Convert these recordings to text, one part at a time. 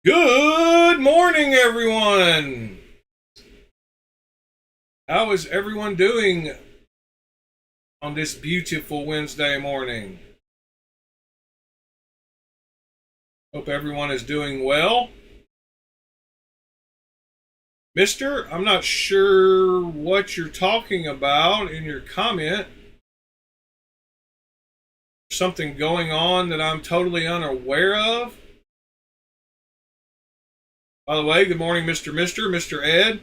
Good morning, everyone. How is everyone doing on this beautiful Wednesday morning? Hope everyone is doing well. Mister, I'm not sure what you're talking about in your comment. Something going on that I'm totally unaware of. By the way, good morning, Mr. Ed.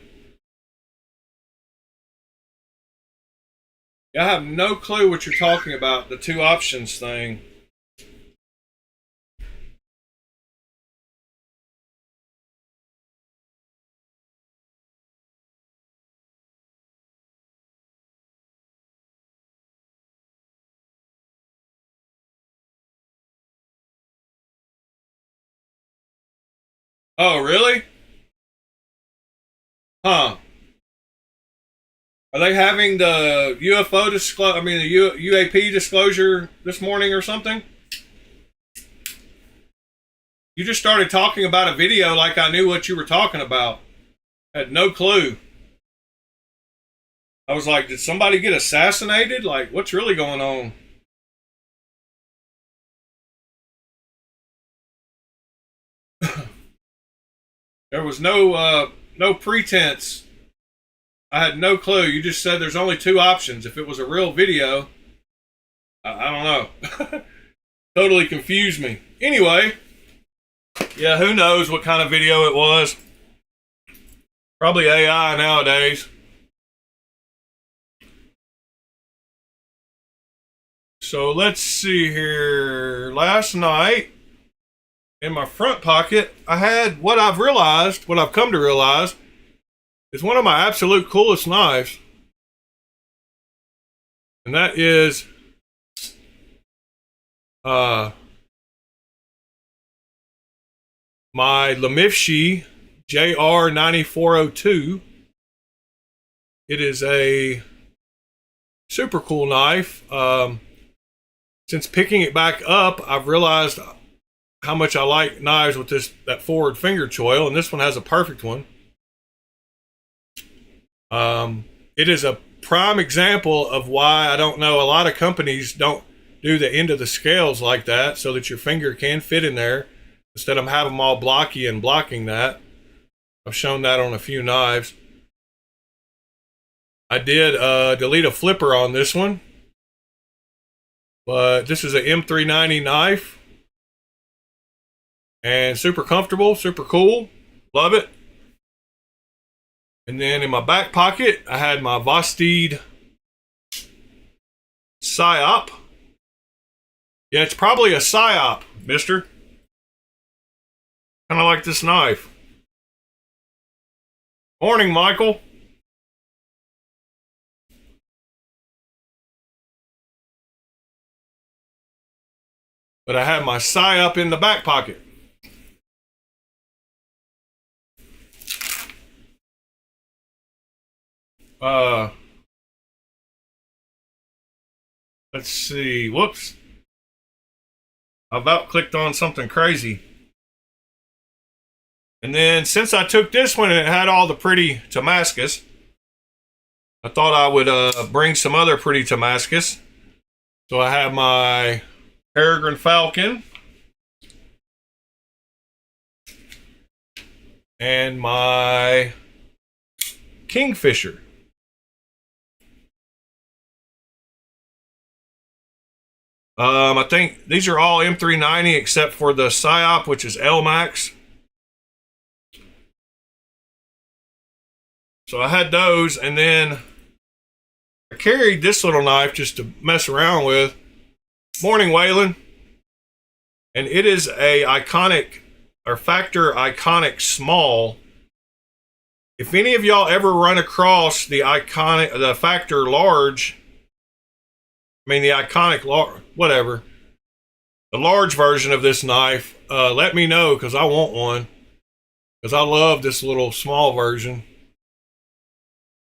I have no clue what you're talking about, the two options thing. Oh, really? Huh. Are they having the UFO disclosure? I mean, the UAP disclosure this morning or something? You just started talking about a video like I knew what you were talking about. I had no clue. I was like, did somebody get assassinated? Like, what's really going on? There was no pretense. I had no clue. You just said there's only two options. If it was a real video, I don't know. Totally confused me. Anyway, yeah, who knows what kind of video it was. Probably AI nowadays. So let's see here. Last night, in my front pocket, I had what I've come to realize, is one of my absolute coolest knives. And that is my Lemifshi JR9402. It is a super cool knife. Since picking it back up, I've realized how much I like knives with that forward finger choil, and this one has a perfect one. It is a prime example of why I don't know a lot of companies don't do the end of the scales like that, so that your finger can fit in there instead of having them all blocky and blocking that. I've shown that on a few knives. I did delete a flipper on this one, but this is an M390 knife, and super comfortable, super cool, love it. And then in my back pocket, I had my Vostede Psyop. Yeah, it's probably a Psyop, mister. Kind of like this knife. Morning, Michael. But I have my Psyop in the back pocket. Let's see. Whoops. I about clicked on something crazy. And then since I took this one and it had all the pretty Damascus, I thought I would bring some other pretty Damascus. So I have my Peregrine Falcon and my Kingfisher. I think these are all M390 except for the Psyop, which is LMAX. So I had those, and then I carried this little knife just to mess around with. Morning, Waylon. And it is a iconic, or Factor Iconic Small. If any of y'all ever run across the Factor Large, the iconic large, whatever, the large version of this knife, let me know, because I want one, because I love this little small version.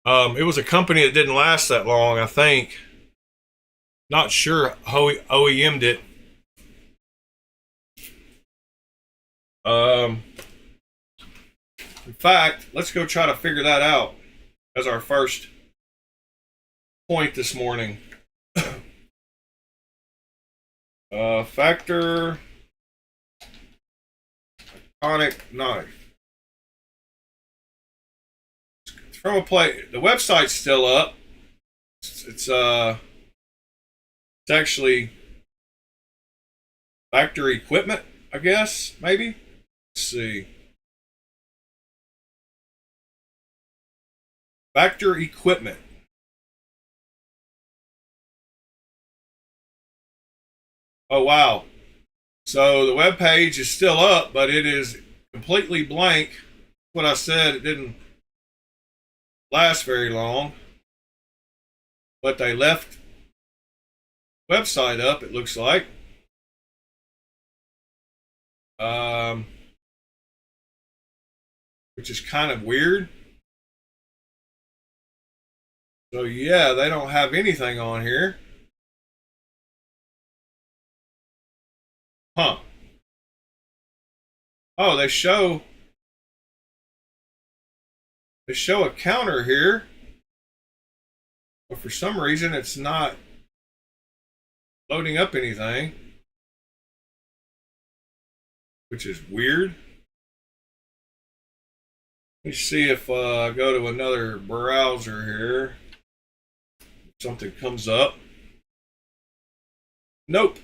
It was a company that didn't last that long, I think. Not sure how OEM'd it. In fact, let's go try to figure that out as our first point this morning. Factor iconic knife. It's from a play. The website's still up. It's actually factory equipment, I guess, maybe. Let's see. Factor equipment. Oh, wow. So the web page is still up, but it is completely blank. What I said, it didn't last very long. But they left the website up, it looks like. Which is kind of weird. So yeah, they don't have anything on here. Huh. Oh, they show a counter here. But for some reason it's not loading up anything. Which is weird. Let me see if I go to another browser here. Something comes up. Nope.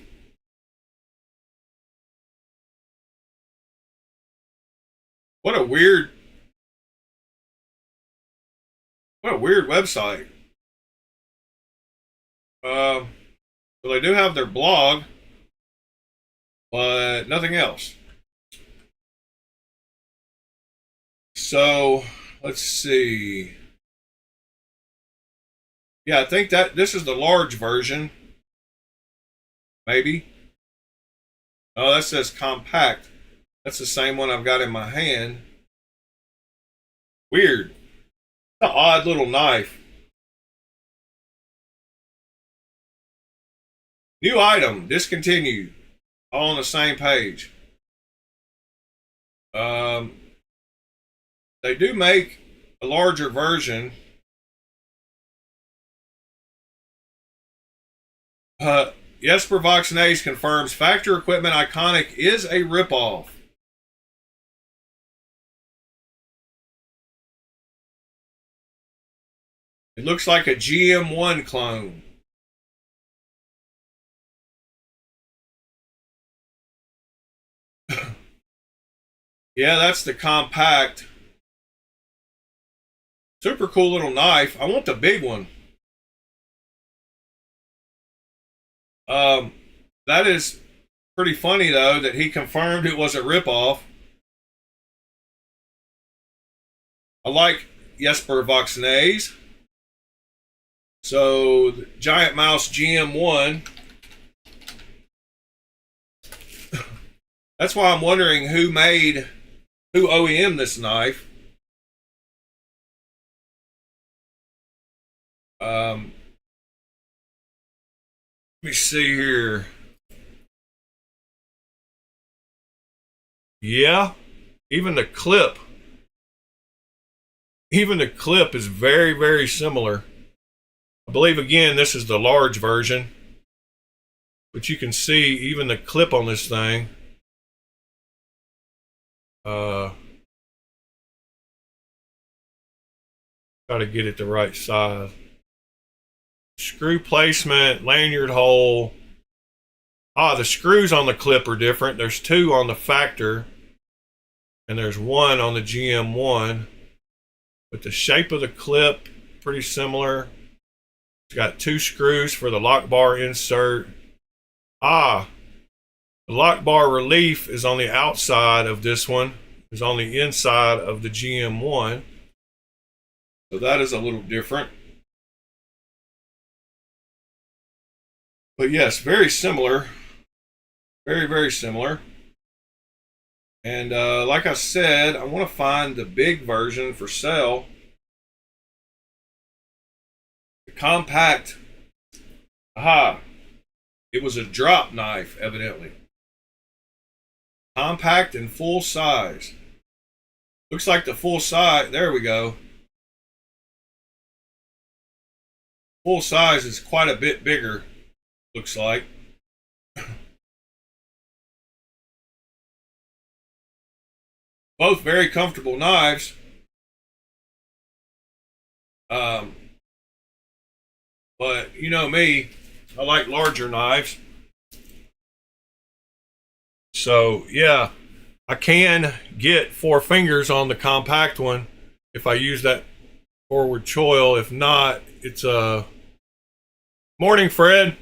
What a weird website. So they do have their blog, but nothing else. So let's see. Yeah, I think that this is the large version. Maybe. Oh, that says compact. That's the same one I've got in my hand. Weird. An odd little knife. New item, discontinued. All on the same page. They do make a larger version. Jesper Voxnays confirms Factor Equipment Iconic is a ripoff. It looks like a GM1 clone. Yeah, that's the compact. Super cool little knife. I want the big one. That is pretty funny, though, that he confirmed it was a ripoff. I like Jesper Voxnays. So, the Giant Mouse GM1. That's why I'm wondering who OEM this knife. Let me see here. Yeah, even the clip is very, very similar. I believe, again, this is the large version. But you can see even the clip on this thing. Got to get it the right size. Screw placement, lanyard hole. The screws on the clip are different. There's 2 on the Factor, and there's 1 on the GM1. But the shape of the clip, pretty similar. It's got 2 screws for the lock bar insert. The lock bar relief is on the outside of this one. It's on the inside of the GM1. So that is a little different. But yes, very similar. Very, very similar. And like I said, I want to find the big version for sale. The compact. It was a drop knife, evidently. Compact and full size. Looks like the full size, there we go. Full size is quite a bit bigger, looks like. Both very comfortable knives. But you know me, I like larger knives. So yeah, I can get 4 fingers on the compact one if I use that forward choil. If not, it's a morning, Fred.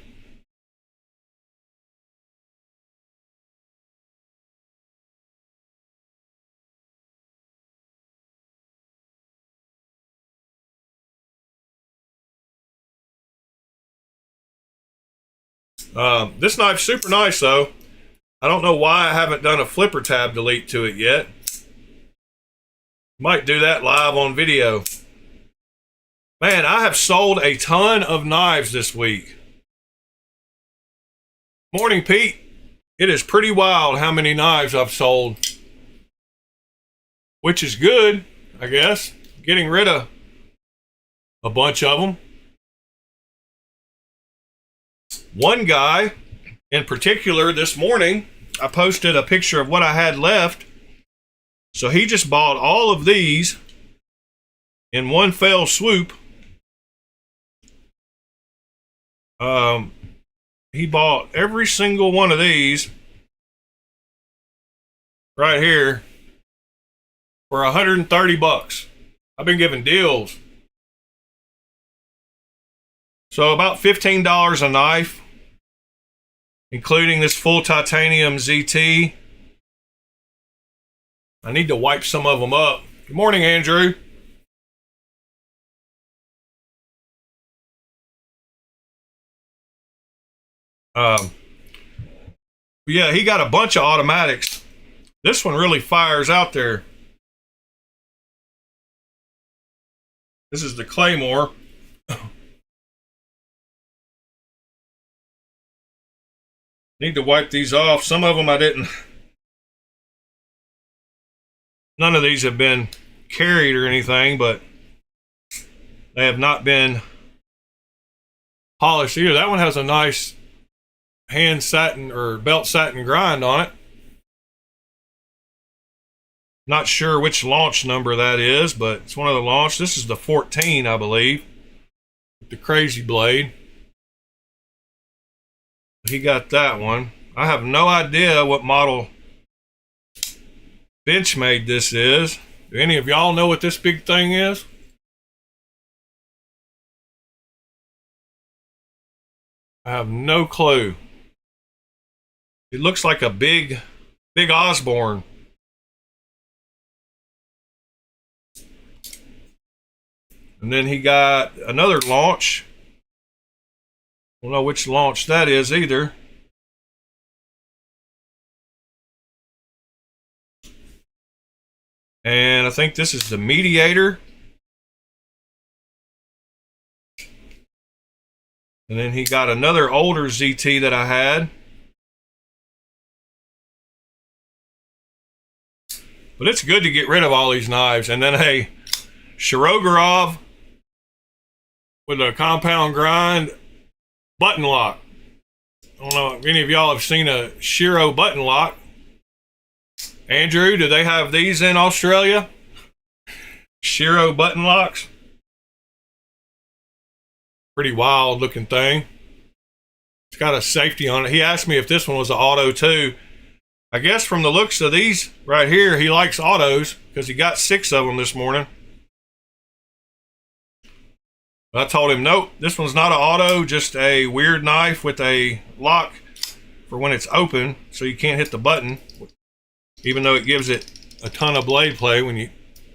This knife's super nice though. I don't know why I haven't done a flipper tab delete to it yet. Might do that live on video. Man, I have sold a ton of knives this week. Morning, Pete. It is pretty wild how many knives I've sold. Which is good, I guess. Getting rid of a bunch of them. One guy in particular this morning, I posted a picture of what I had left. So he just bought all of these in one fell swoop. He bought every single one of these right here for $130. I've been giving deals. So about $15 a knife, including this full titanium ZT. I need to wipe some of them up. Good morning, Andrew. Yeah, he got a bunch of automatics. This one really fires out there. This is the Claymore. Need to wipe these off. Some of them I didn't. None of these have been carried or anything, but they have not been polished either. That one has a nice hand satin or belt satin grind on it. Not sure which launch number that is, but it's one of the launch. This is the 14, I believe, with the crazy blade. He got that one. I have no idea what model Benchmade this is. Do any of y'all know what this big thing is? I have no clue. It looks like a big Osborne. And then he got another launch. Don't know which launch that is either. And I think this is the Mediator. And then he got another older ZT that I had. But it's good to get rid of all these knives. And then a Shirogorov with a compound grind button lock. I don't know if any of y'all have seen a Shiro button lock. Andrew, do they have these in Australia? Shiro button locks. Pretty wild looking thing. It's got a safety on it. He asked me if this one was an auto too. I guess from the looks of these right here, he likes autos because he got 6 of them this morning. But I told him, nope, this one's not an auto, just a weird knife with a lock for when it's open so you can't hit the button, even though it gives it a ton of blade play when you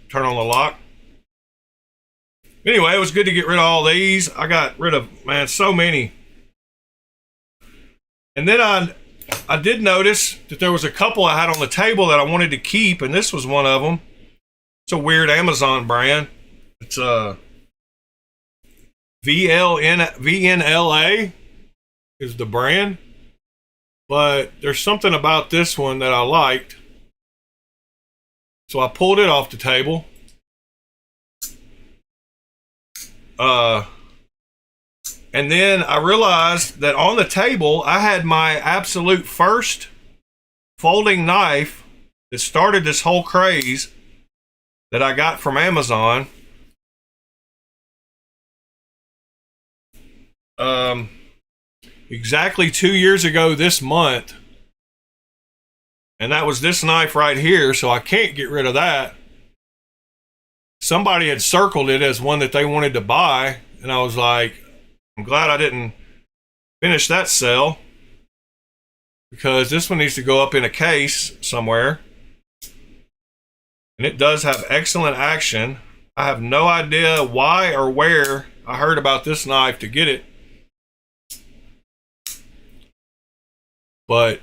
turn on the lock. Anyway, it was good to get rid of all these. I got rid of, man, so many. And then I did notice that there was a couple I had on the table that I wanted to keep, and this was one of them. It's a weird Amazon brand. It's a VNLA is the brand. But there's something about this one that I liked. So I pulled it off the table. And then I realized that on the table, I had my absolute first folding knife that started this whole craze that I got from Amazon. Exactly 2 years ago this month. And that was this knife right here, so I can't get rid of that. Somebody had circled it as one that they wanted to buy, and I was like, I'm glad I didn't finish that sale, because this one needs to go up in a case somewhere. And it does have excellent action. I have no idea why or where I heard about this knife to get it, but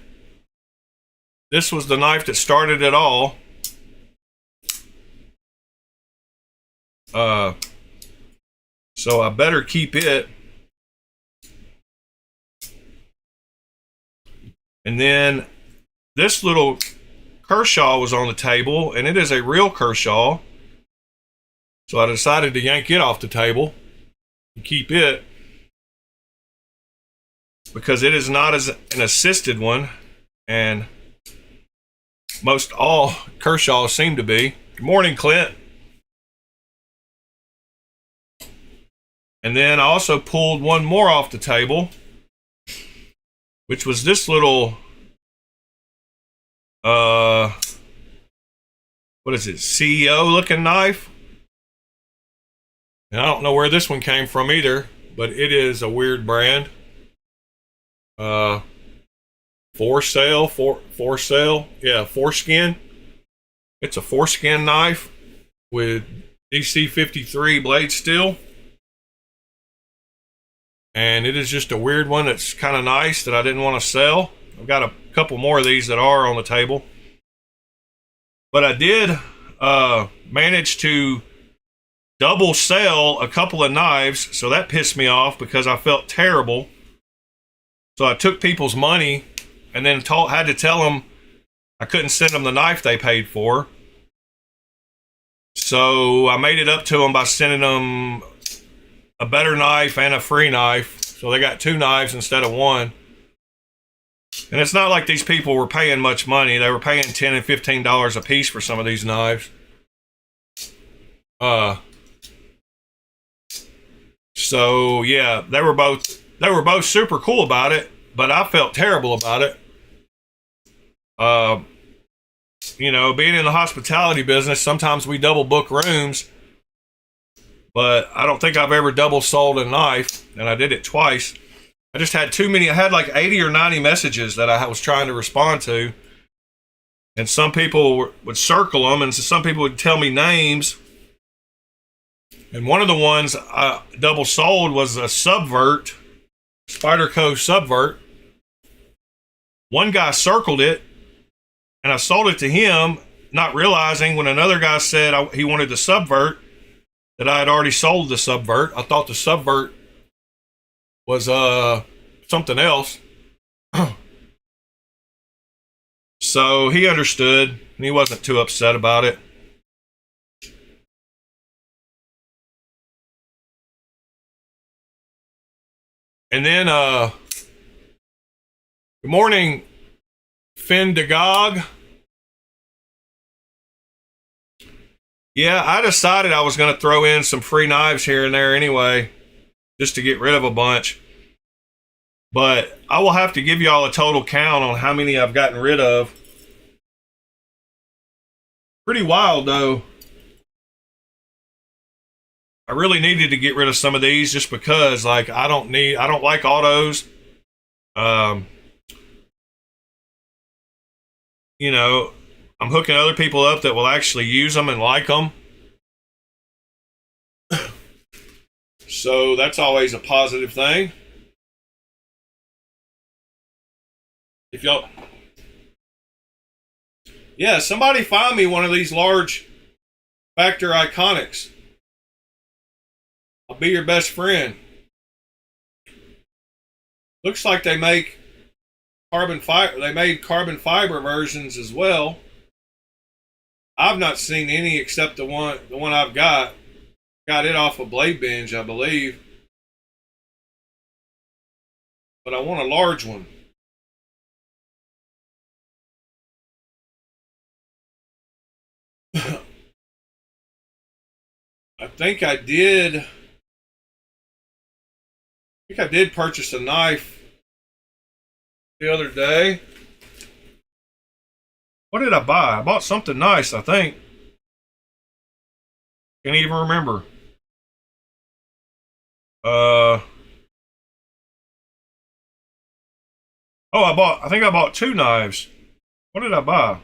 this was the knife that started it all. So I better keep it. And then this little Kershaw was on the table, and it is a real Kershaw. So I decided to yank it off the table and keep it, because it is not as an assisted one, and most all Kershaws seem to be. Good morning, Clint. And then I also pulled one more off the table, which was this little, what is it, CEO looking knife. And I don't know where this one came from either, but it is a weird brand. Foreskin. It's a foreskin knife with DC-53 blade steel. And it is just a weird one that's kind of nice that I didn't want to sell. I've got a couple more of these that are on the table. But I did manage to double sell a couple of knives, so that pissed me off because I felt terrible. So I took people's money and then had to tell them I couldn't send them the knife they paid for. So I made it up to them by sending them a better knife and a free knife. So they got 2 knives instead of 1. And it's not like these people were paying much money. They were paying $10 and $15 a piece for some of these knives. So yeah, they were both super cool about it, but I felt terrible about it. Being in the hospitality business, sometimes we double book rooms, but I don't think I've ever double sold a knife, and I did it twice. I just had too many. I had like 80 or 90 messages that I was trying to respond to, and some people would circle them, and some people would tell me names. And one of the ones I double sold was a Subvert, Spyderco Subvert. One guy circled it, and I sold it to him, not realizing when another guy said he wanted the Subvert, that I had already sold the Subvert. I thought the Subvert was something else. So he understood, and he wasn't too upset about it. And then, good morning, Finn DeGog. Yeah, I decided I was going to throw in some free knives here and there anyway, just to get rid of a bunch. But I will have to give y'all a total count on how many I've gotten rid of. Pretty wild, though. I really needed to get rid of some of these just because, like, I don't like autos. I'm hooking other people up that will actually use them and like them. So that's always a positive thing. If y'all, yeah, somebody find me one of these large Factor Iconics. I'll be your best friend. Looks like they make carbon fiber. They made carbon fiber versions as well. I've not seen any except the one I've got. Got it off of Blade Binge, I believe. But I want a large one. I think I did purchase a knife the other day. What did I buy? I bought something nice, I think. Can't even remember. Oh, I think I bought 2 knives. What did I buy?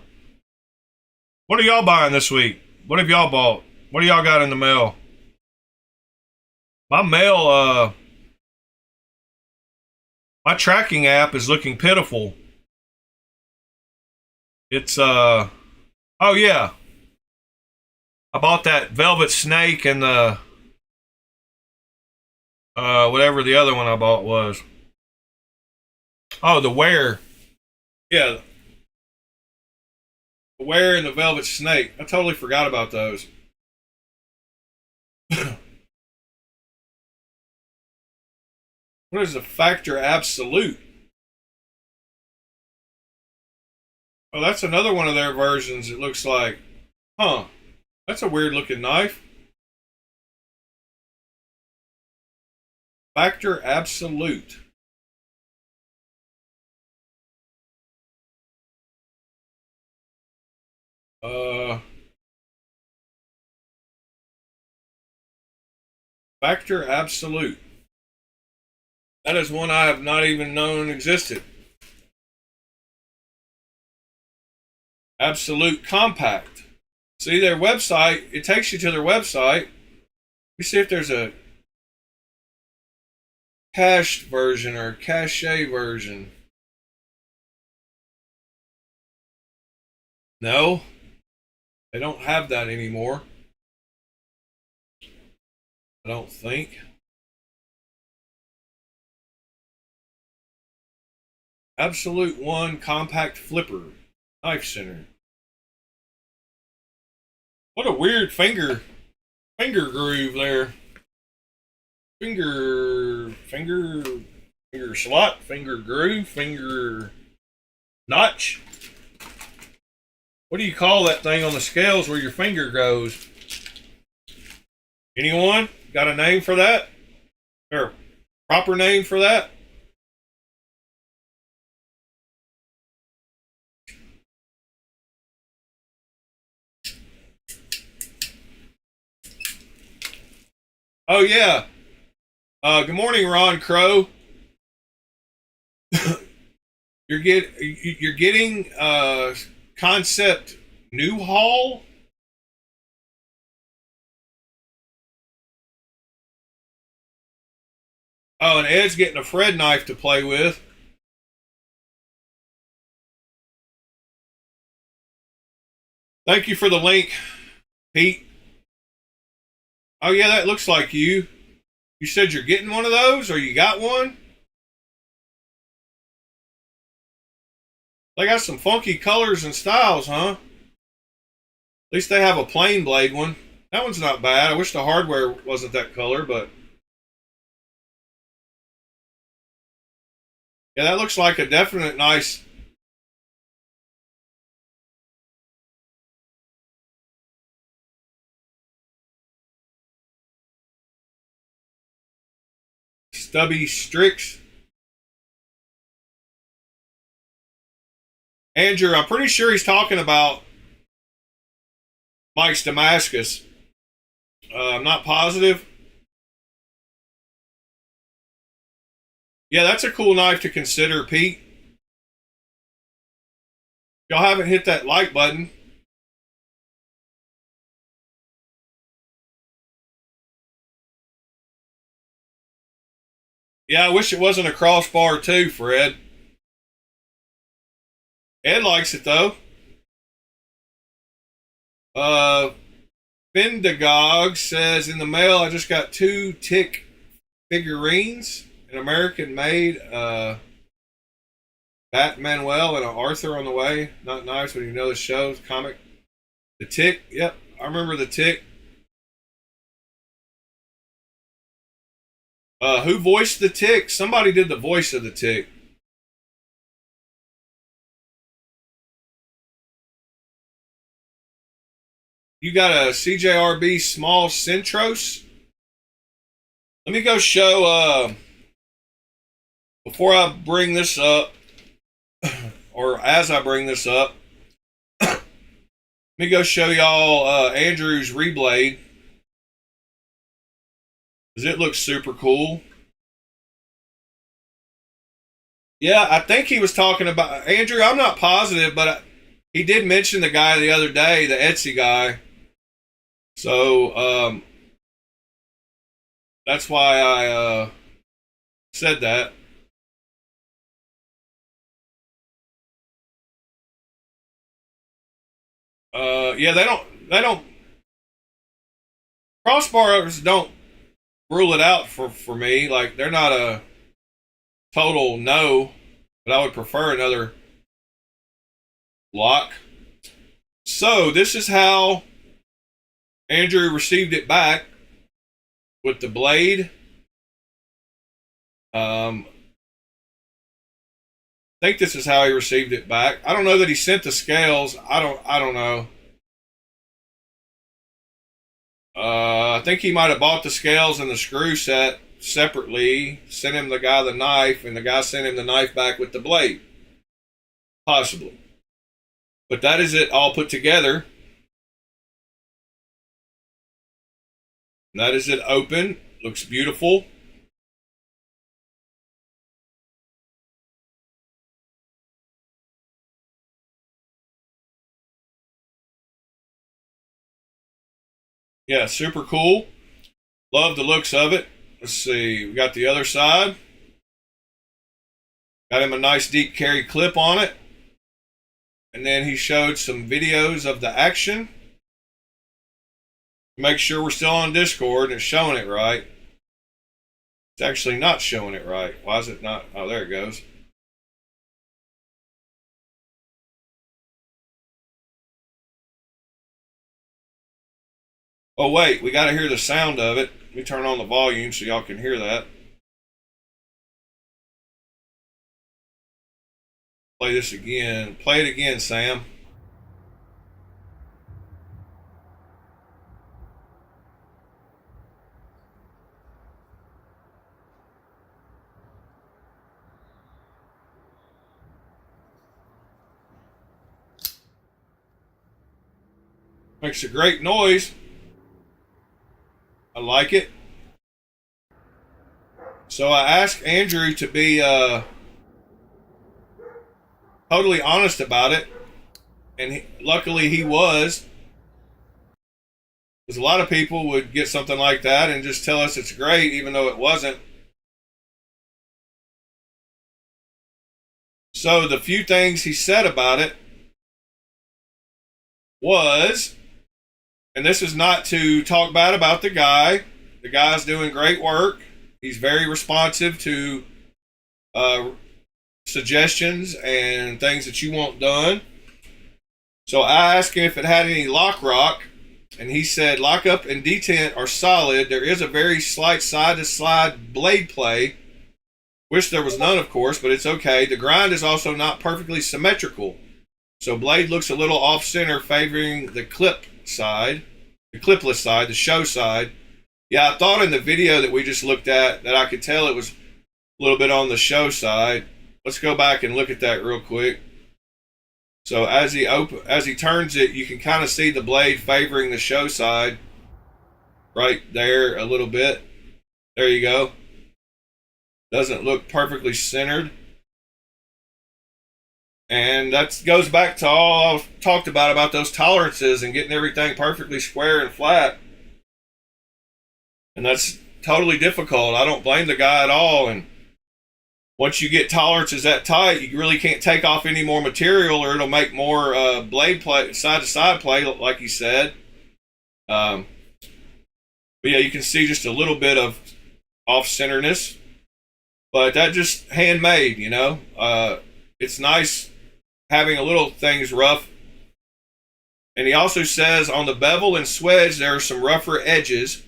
What are y'all buying this week? What have y'all bought? What do y'all got in the mail? My mail, my tracking app is looking pitiful. It's, oh yeah. I bought that velvet snake and the, whatever the other one I bought was. Oh, the wear. Yeah. The wear and the velvet snake. I totally forgot about those. What is the Factor Absolute? Oh, that's another one of their versions. It looks like, huh? That's a weird looking knife. Factor Absolute. Factor Absolute. That is one I have not even known existed. Absolute Compact. See their website, it takes you to their website. You see if there's a cached version or cache version. No, they don't have that anymore. I don't think. Absolute One Compact Flipper. Knife Center. What a weird finger groove there. Finger slot, finger groove, finger notch. What do you call that thing on the scales where your finger goes? Anyone got a name for that? Or a proper name for that? Oh yeah. Good morning, Ron Crow. you're getting Concept New Haul. Oh, and Ed's getting a Fred knife to play with. Thank you for the link, Pete. Oh yeah, that looks like you. You said you're getting one of those, or you got one? They got some funky colors and styles, huh? At least they have a plain blade one. That one's not bad. I wish the hardware wasn't that color, but yeah, that looks like a definite nice. Stubby Strix. Andrew, I'm pretty sure he's talking about Mike's Damascus. I'm not positive. Yeah, that's a cool knife to consider, Pete. Y'all haven't hit that like button. Yeah, I wish it wasn't a crossbar too, Fred. Ed likes it though. Findagog says in the mail I just got 2 tick figurines, an American made Bat Manuel and an Arthur on the way. Not nice when you know the show's comic. The tick, yep, I remember the tick. Who voiced the tick? Somebody did the voice of the tick. You got a CJRB small Centros? Let me go show, before I bring this up, or as I bring this up, let me go show y'all Andrew's reblade. Because it looks super cool. Yeah, I think he was talking about, Andrew, I'm not positive, but he did mention the guy the other day, the Etsy guy. So, that's why I said that. Yeah, they don't, crossbars don't rule it out for me. Like, they're not a total no, but I would prefer another lock. So, this is how Andrew received it back with the blade. I think this is how he received it back. I don't know that he sent the scales. I don't know. I think he might have bought the scales and the screw set separately, sent him the guy the knife, and the guy sent him the knife back with the blade. Possibly. But that is it all put together. And that is it open. Looks beautiful. Yeah, super cool. Love the looks of it. Let's see. We got the other side. Got him a nice deep carry clip on it. And then he showed some videos of the action. Make sure we're still on Discord and it's showing it right. It's actually not showing it right. Why is it not? Oh, there it goes. Oh, wait. We got to hear the sound of it. Let me turn on the volume so y'all can hear that. Play this again. Play it again, Sam. Makes a great noise. I like it. So I asked Andrew to be totally honest about it. And luckily he was. Because a lot of people would get something like that and just tell us it's great, even though it wasn't. So the few things he said about it was, and this is not to talk bad about the guy. The guy's doing great work. He's very responsive to suggestions and things that you want done. So I asked him if it had any lock rock, and he said lockup and detent are solid. There is a very slight side-to-slide blade play. Wish there was none, of course, but it's okay. The grind is also not perfectly symmetrical. So blade looks a little off-center, favoring the clip side, the clipless side, the show side. Yeah, I thought in the video that we just looked at that I could tell it was a little bit on the show side. Let's go back and look at that real quick. So as he turns it, you can kind of see the blade favoring the show side right there a little bit. There you go. Doesn't look perfectly centered. And that goes back to all I've talked about those tolerances and getting everything perfectly square and flat. And that's totally difficult. I don't blame the guy at all. And once you get tolerances that tight, you really can't take off any more material or it'll make more blade play, side-to-side play, like he said. But yeah, you can see just a little bit of off-centerness. But that just handmade, you know. It's nice having a little things rough And he also says on the bevel and swedge there are some rougher edges,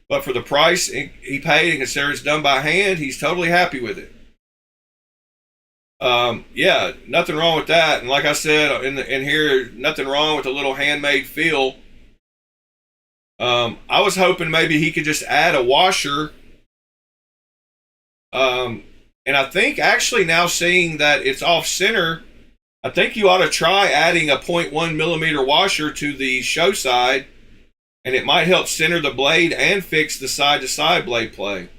but for the price he paid and consider it's done by hand, he's totally happy with it. Yeah, nothing wrong with that. And like I said in here, nothing wrong with a little handmade feel. I was hoping maybe he could just add a washer. And I think actually now seeing that it's off center, I think you ought to try adding a 0.1 millimeter washer to the show side, and it might help center the blade and fix the side to side blade play.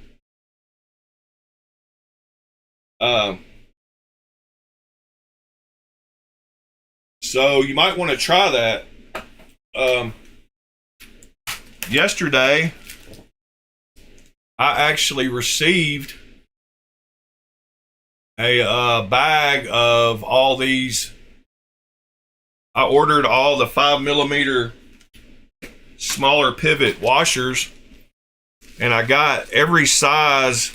So you might want to try that. Yesterday, I actually received a bag of all these. I ordered all the 5 millimeter smaller pivot washers, and I got every size.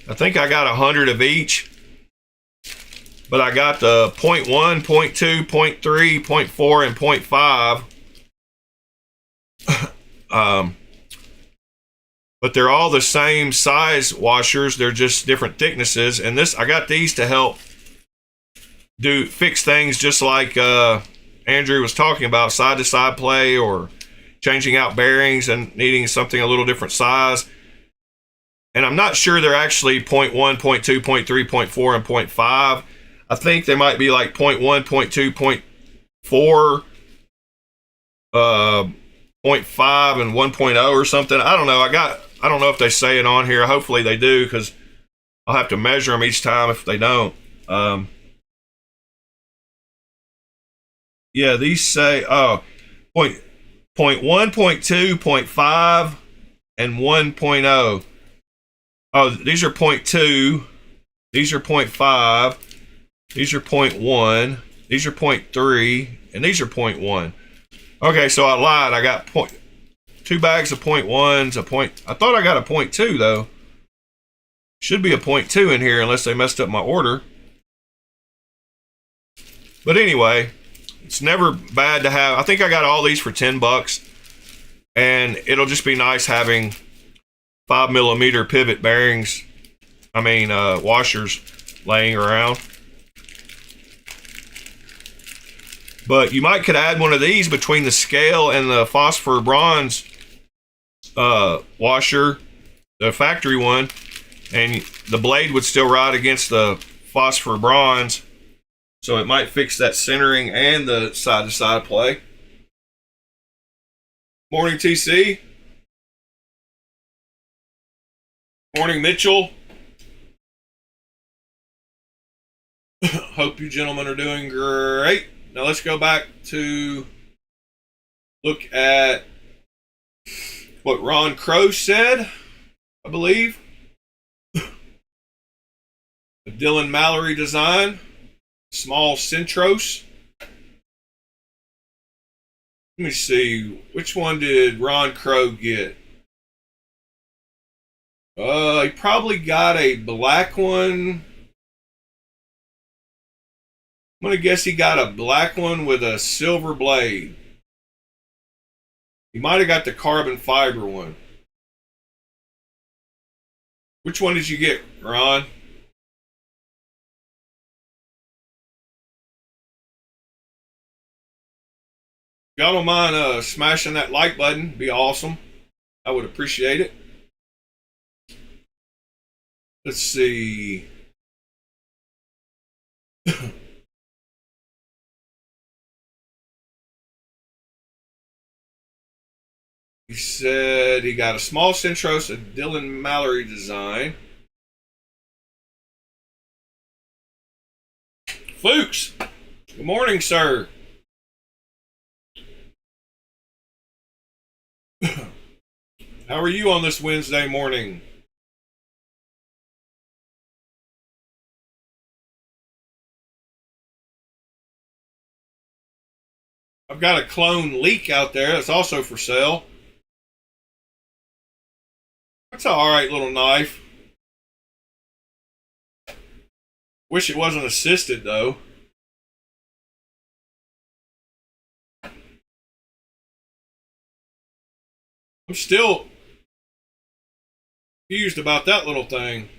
I think I got 100 of each, but I got the 0.1, 0.2, 0.3, 0.4, and 0.5. But they're all the same size washers. They're just different thicknesses. And this, I got these to help fix things just like Andrew was talking about, side to side play or changing out bearings and needing something a little different size. And I'm not sure they're actually 0.1, 0.2, 0.3, 0.4, and 0.5. I think they might be like 0.1, 0.2, 0.4, 0.5, and 1.0 or something. I don't know. I don't know if they say it on here. Hopefully they do, because I'll have to measure them each time if they don't. Yeah, these say 0.1, 0.2, 0.5, and 1.0. Oh, these are 0.2. These are 0.5. These are 0.1. These are 0.3. And these are 0.1. Okay, so I lied. I got 2 bags of 0.1s. I thought I got a 0.2 though. Should be a 0.2 in here unless they messed up my order. But anyway, it's never bad to have. I think I got all these for $10, and it'll just be nice having 5 millimeter pivot bearings. Washers laying around. But you could add one of these between the scale and the phosphor bronze washer, the factory one, and the blade would still ride against the phosphor bronze, so it might fix that centering and the side to side play. Morning, TC. Morning, Mitchell. Hope you gentlemen are doing great. Now let's go back to look at what Ron Crow said, I believe. The Dylan Mallory design, small Centros. Let me see, which one did Ron Crow get? He probably got a black one. I'm going to guess he got a black one with a silver blade. He might have got the carbon fiber one. Which one did you get, Ron? If y'all don't mind smashing that like button, be awesome. I would appreciate it. Let's see. He said he got a small Centros, a Dylan Mallory design. Fuchs, good morning, sir. How are you on this Wednesday morning? I've got a clone Leak out there that's also for sale. That's an alright little knife. Wish it wasn't assisted though. I'm still confused about that little thing.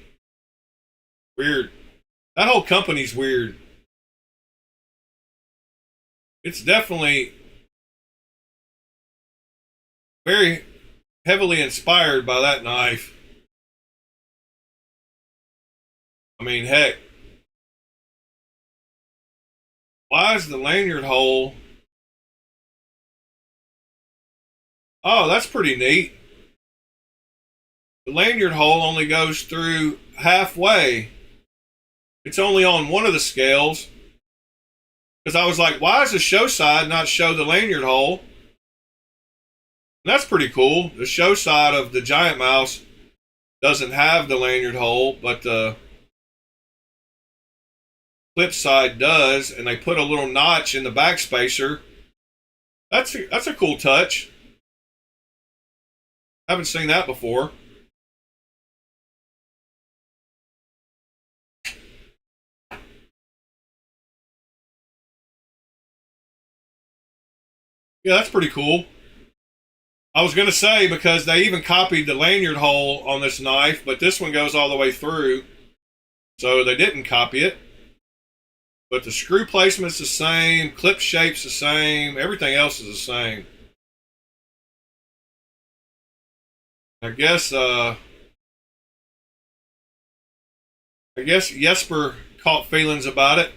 Weird. That whole company's weird. It's definitely very heavily inspired by that knife. I mean, heck, why is the lanyard hole? Oh, that's pretty neat. The lanyard hole only goes through halfway. It's only on one of the scales. Because I was like, why does the show side not show the lanyard hole? And that's pretty cool. The show side of the giant mouse doesn't have the lanyard hole, but the clip side does, and they put a little notch in the backspacer. That's a cool touch. Haven't seen that before. Yeah, that's pretty cool. I was going to say, because they even copied the lanyard hole on this knife, but this one goes all the way through, so they didn't copy it. But the screw placement's the same, clip shape's the same, everything else is the same. I guess Jesper caught feelings about it,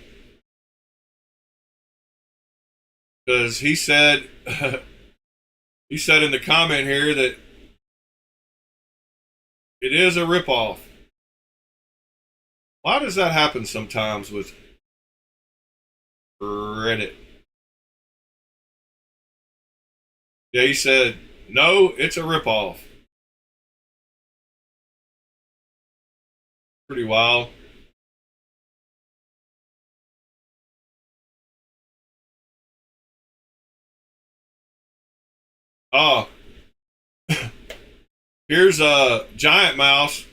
because he said he said in the comment here that it is a ripoff. Why does that happen sometimes with Reddit? Yeah, he said, no, it's a ripoff. Pretty wild. Oh, here's a giant mouse.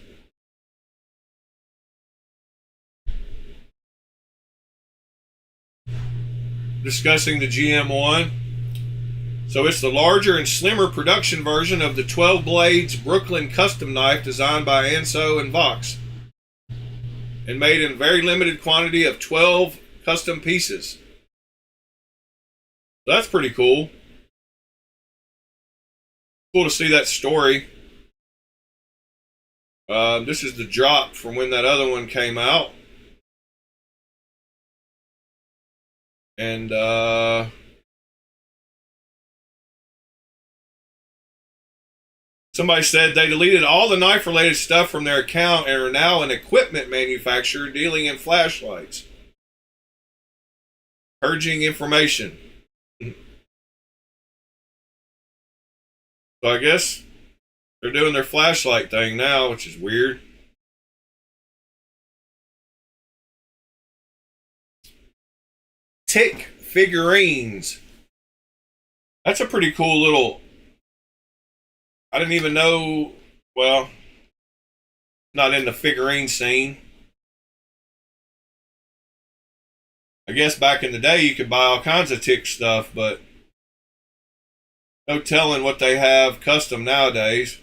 Discussing the GM1. So it's the larger and slimmer production version of the 12 Blades Brooklyn custom knife designed by Anso and Vox, and made in very limited quantity of 12 custom pieces. That's pretty cool. Cool to see that story. This is the drop from when that other one came out. And somebody said they deleted all the knife related stuff from their account and are now an equipment manufacturer dealing in flashlights. Purging information. So I guess they're doing their flashlight thing now, which is weird. Tick figurines. That's a pretty cool little. I didn't even know. Well, not in the figurine scene. I guess back in the day you could buy all kinds of tick stuff, but no telling what they have custom nowadays.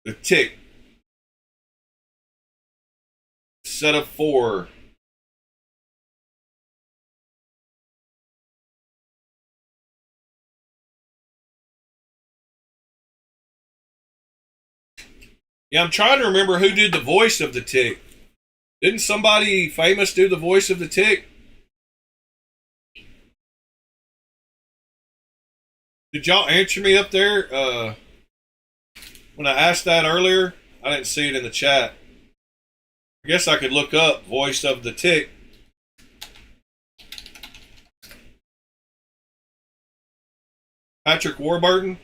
The tick. Set of 4. Yeah, I'm trying to remember who did the voice of the tick. Didn't somebody famous do the voice of the tick? Did y'all answer me up there when I asked that earlier? I didn't see it in the chat. I guess I could look up voice of the tick. Patrick Warburton.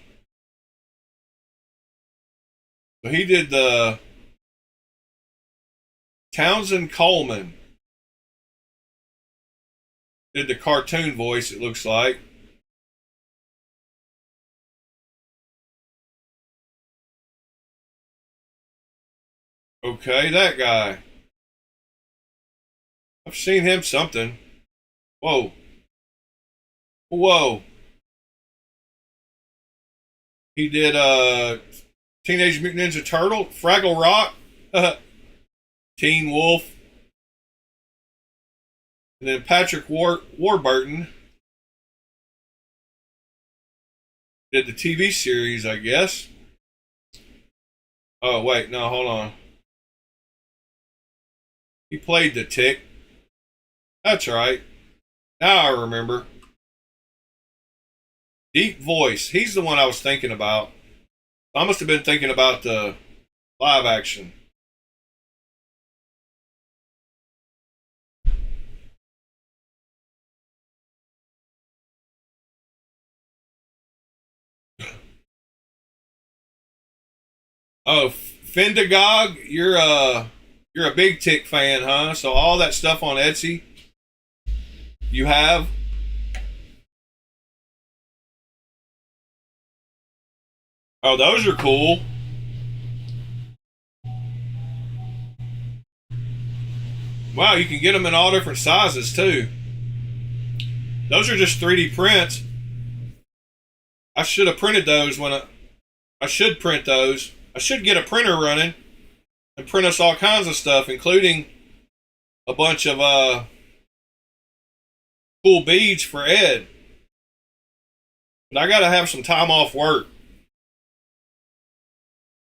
So he did the Townsend Coleman. Did the cartoon voice, it looks like. Okay, that guy. I've seen him something. Whoa. Whoa. He did Teenage Mutant Ninja Turtle, Fraggle Rock, Teen Wolf, and then Patrick Warburton did the TV series, I guess. Oh, wait, no, hold on. He played the Tick. That's right. Now I remember. Deep Voice. He's the one I was thinking about. I must have been thinking about the live action. Oh, Fendagog, you're a big Tick fan, huh? So all that stuff on Etsy you have. Oh, those are cool. Wow, you can get them in all different sizes too. Those are just 3D prints. I should have printed those I should print those. I should get a printer running and print us all kinds of stuff, including a bunch of cool beads for Ed. But I gotta have some time off work.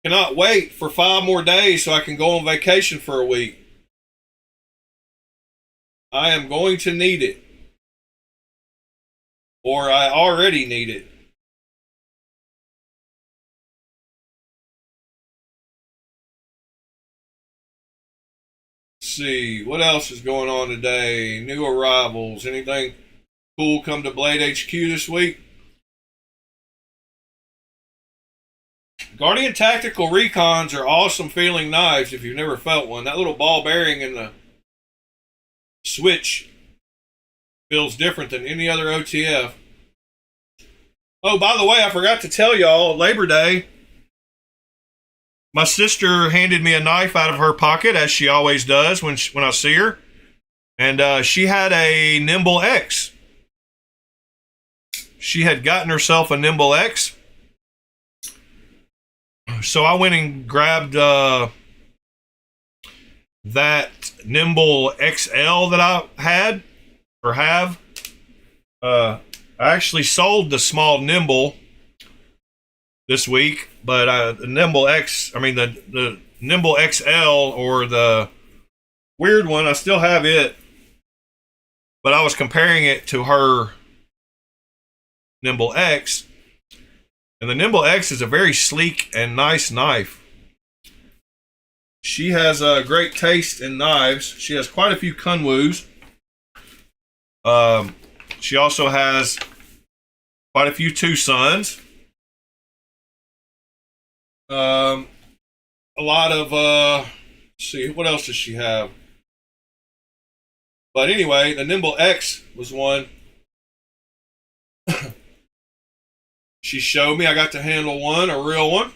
Cannot wait for 5 more days so I can go on vacation for a week. I am going to need it. Or I already need it. Let's see, what else is going on today? New arrivals. Anything cool come to Blade HQ this week? Guardian Tactical Recons are awesome feeling knives if you've never felt one. That little ball bearing in the switch feels different than any other OTF. Oh, by the way, I forgot to tell y'all, Labor Day, my sister handed me a knife out of her pocket, as she always does when I see her. And she had a Nimble X. She had gotten herself a Nimble X. So I went and grabbed that Nimble XL that I had or have. I actually sold the small Nimble this week, but the Nimble X, the Nimble XL or the weird one, I still have it, but I was comparing it to her Nimble X, and the Nimble X is a very sleek and nice knife. She has a great taste in knives. She has quite a few Kunwus. She also has quite a few Tucsons. A lot of let's see, what else does she have? But anyway, the Nimble X was one she showed me. I got to handle one, a real one.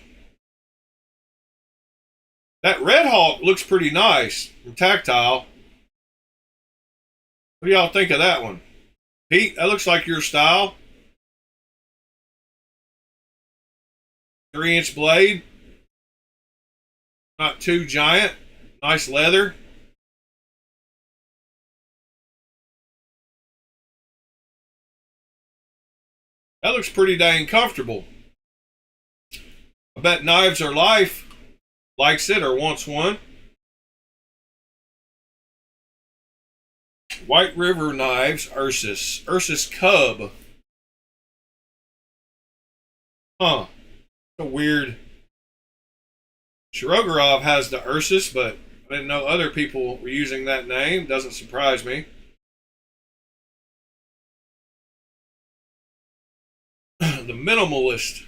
That Red Hawk looks pretty nice and tactile. What do y'all think of that one? Pete, that looks like your style. 3-inch blade. Not too giant. Nice leather. That looks pretty dang comfortable. I bet Knives Are Life likes it or wants one. White River Knives, Ursus Cub. Huh. A weird. Shirogorov has the Ursus, but I didn't know other people were using that name. Doesn't surprise me. The Minimalist.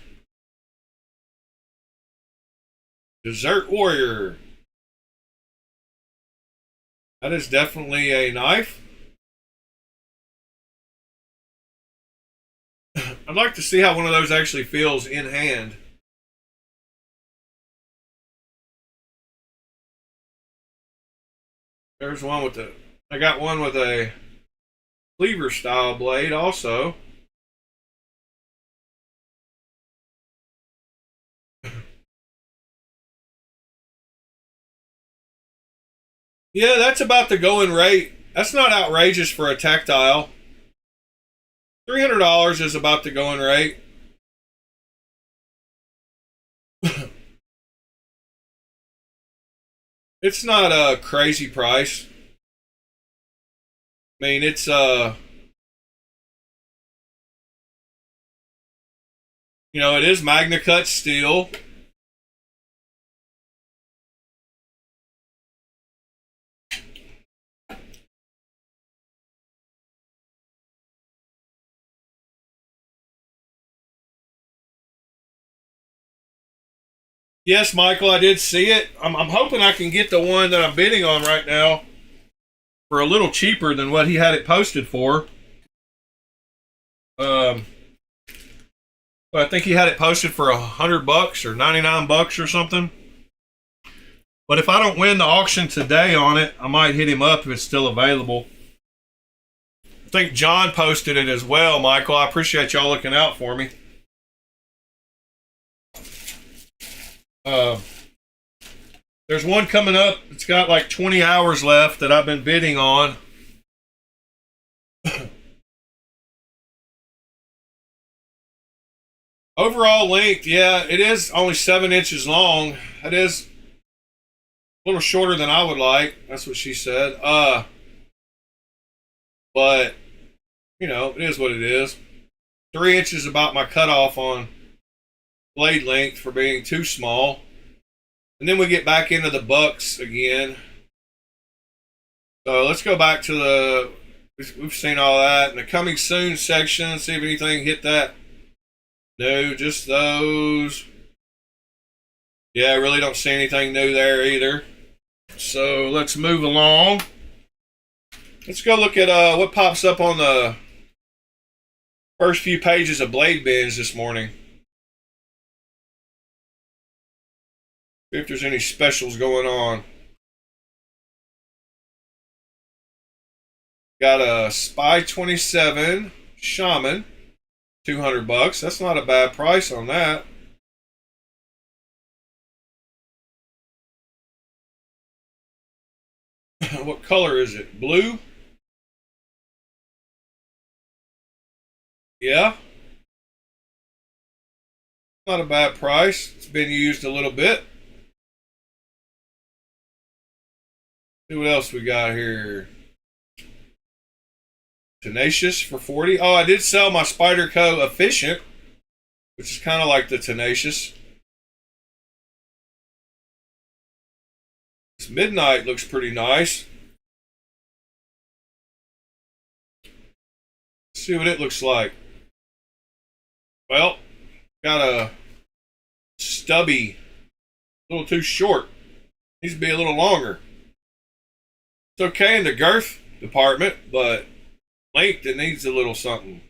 Desert Warrior. That is definitely a knife. I'd like to see how one of those actually feels in hand. There's one with I got one with a cleaver style blade also. Yeah, that's about the going rate. That's not outrageous for a tactile. $300 is about the going rate. It's not a crazy price. I mean, it's you know, it is Magna Cut steel. Yes, Michael, I did see it. I'm hoping I can get the one that I'm bidding on right now for a little cheaper than what he had it posted for. But I think he had it posted for $100 or $99 or something. But if I don't win the auction today on it, I might hit him up if it's still available. I think John posted it as well, Michael. I appreciate y'all looking out for me. There's one coming up. It's got like 20 hours left that I've been bidding on. Overall length, yeah, it is only 7 inches long. It is a little shorter than I would like. That's what she said. But you know, it is what it is. 3 inches about my cutoff on blade length for being too small. And then we get back into the bucks again. So let's go back to the, we've seen all that. In the coming soon section, see if anything hit that. No, just those. Yeah, I really don't see anything new there either. So let's move along. Let's go look at what pops up on the first few pages of Blade Bins this morning. See if there's any specials going on. Got a Spy 27 Shaman, $200. That's not a bad price on that. What color is it? Blue? Yeah. Not a bad price. It's been used a little bit. See what else we got here. Tenacious for 40. Oh, I did sell my Spyderco Efficient, which is kind of like the Tenacious. This Midnight looks pretty nice. Let's see what it looks like. Well, got a stubby, a little too short. Needs to be a little longer. It's okay in the girth department, but length, it needs a little something.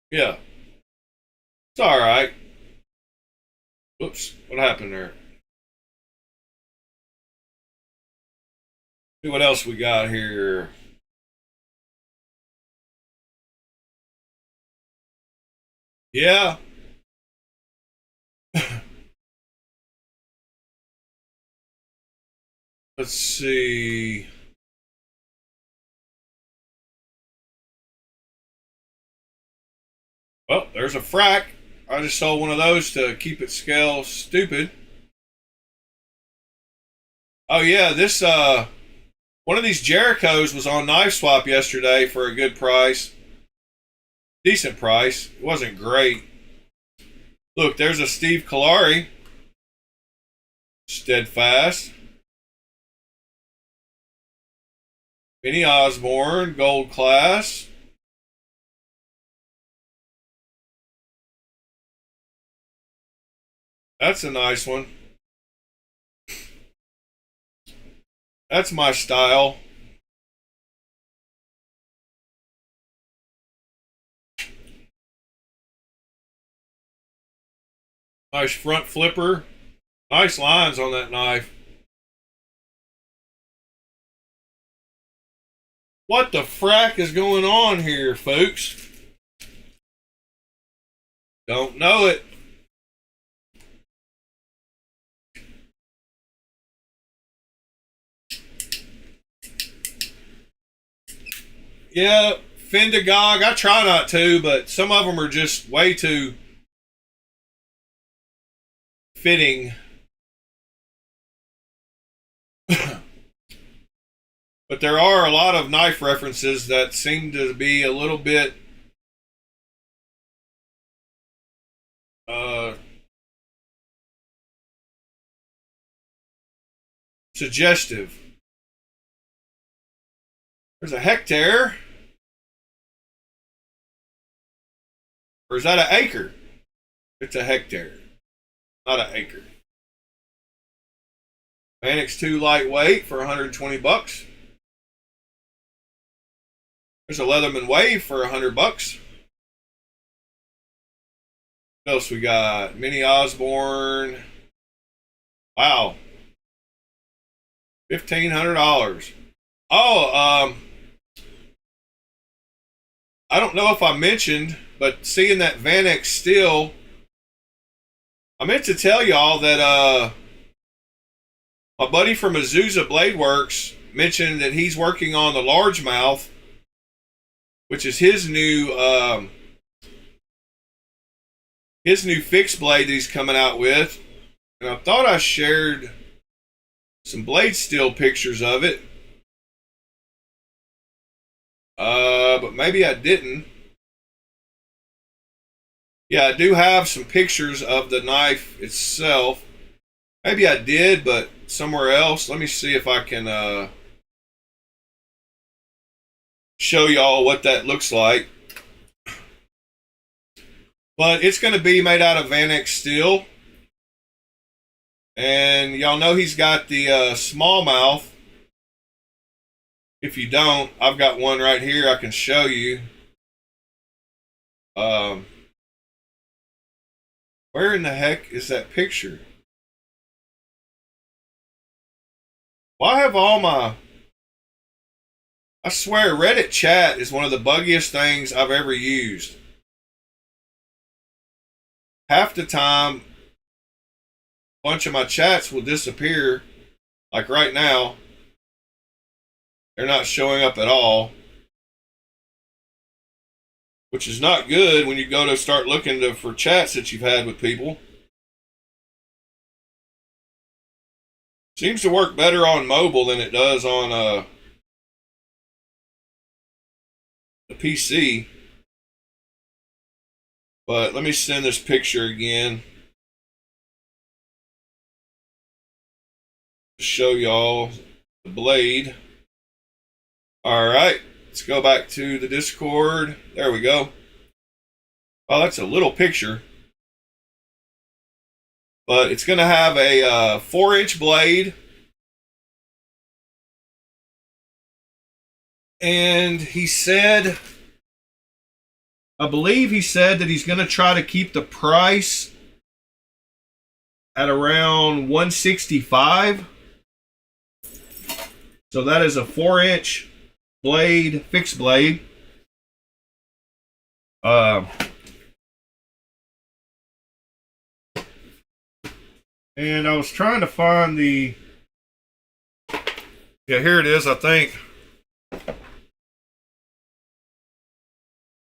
Yeah. It's alright. Whoops, what happened there? See what else we got here. Yeah. Let's see. Well, there's a frack. I just sold one of those to keep it scale stupid. Oh yeah, this one of these Jerichos was on Knife Swap yesterday for a good price. Decent price. It wasn't great. Look, there's a Steve Kalari. Steadfast. Benny Osborne, gold class. That's a nice one. That's my style. Nice front flipper. Nice lines on that knife. What the frack is going on here, folks? Don't know it. Yeah, Fendagog. I try not to, but some of them are just way too fitting. But there are a lot of knife references that seem to be a little bit suggestive. There's a hectare. Or is that an acre? It's a hectare, not an acre. Manix 2 lightweight for 120 bucks. There's a Leatherman Wave for 100 bucks. What else we got? Mini Osborne. Wow. $1,500. Oh, I don't know if I mentioned, but seeing that Vanex steel, I meant to tell y'all that my buddy from Azusa Blade Works mentioned that he's working on the largemouth, which is his new fixed blade that he's coming out with. And I thought I shared some blade steel pictures of it. But maybe I didn't. Yeah, I do have some pictures of the knife itself. Maybe I did, but somewhere else. Let me see if I can show y'all what that looks like. But it's going to be made out of Vanex steel. And y'all know he's got the smallmouth. If you don't, I've got one right here I can show you. Where in the heck is that picture? Why have all my... I swear Reddit chat is one of the buggiest things I've ever used. Half the time, a bunch of my chats will disappear. Like right now. They're not showing up at all. Which is not good when you go to start looking for chats that you've had with people. Seems to work better on mobile than it does on the PC. But let me send this picture again to show y'all the blade. Alright, let's go back to the Discord. There we go. Oh, that's a little picture. But it's going to have a 4-inch blade. And he said, I believe he said that he's going to try to keep the price at around $165. So that is a 4-inch blade, fixed blade. And I was trying to find the... Yeah, here it is, I think.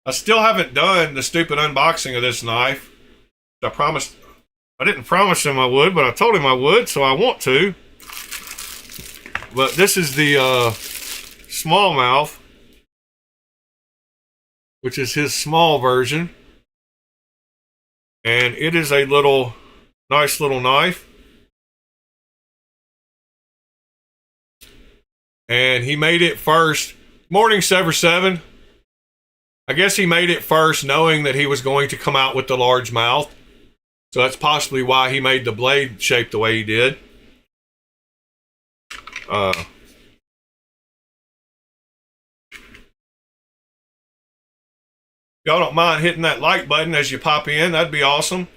I still haven't done the stupid unboxing of this knife. I promised... I didn't promise him I would, but I told him I would, so I want to. But this is the smallmouth, which is his small version. And it is a little... nice little knife. And he made it first. Morning, Sever 7. I guess he made it first knowing that he was going to come out with the large mouth. So that's possibly why he made the blade shape the way he did. Y'all don't mind hitting that like button as you pop in, that'd be awesome.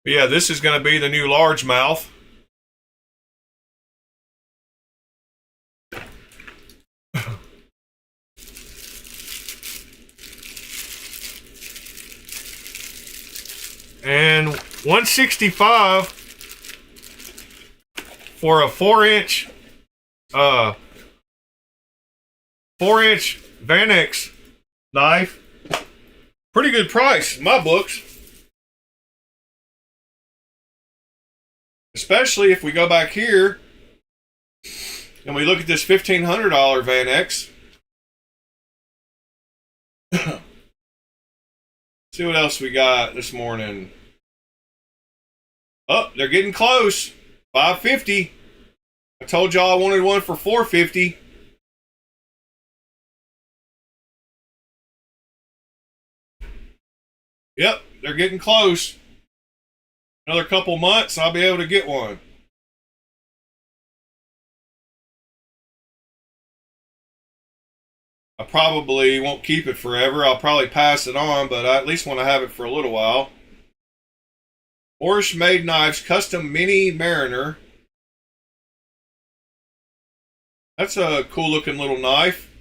But yeah, this is going to be the new largemouth. And 165 for a 4-inch 4-inch Vanex knife. Pretty good price in my books. Especially if we go back here and we look at this $1,500 Vanex. See what else we got this morning. Oh, they're getting close. $550. I told y'all I wanted one for $450. Yep, they're getting close. Another couple months, I'll be able to get one. I probably won't keep it forever. I'll probably pass it on, but I at least want to have it for a little while. Moorish Made Knives, Custom Mini Mariner. That's a cool looking little knife.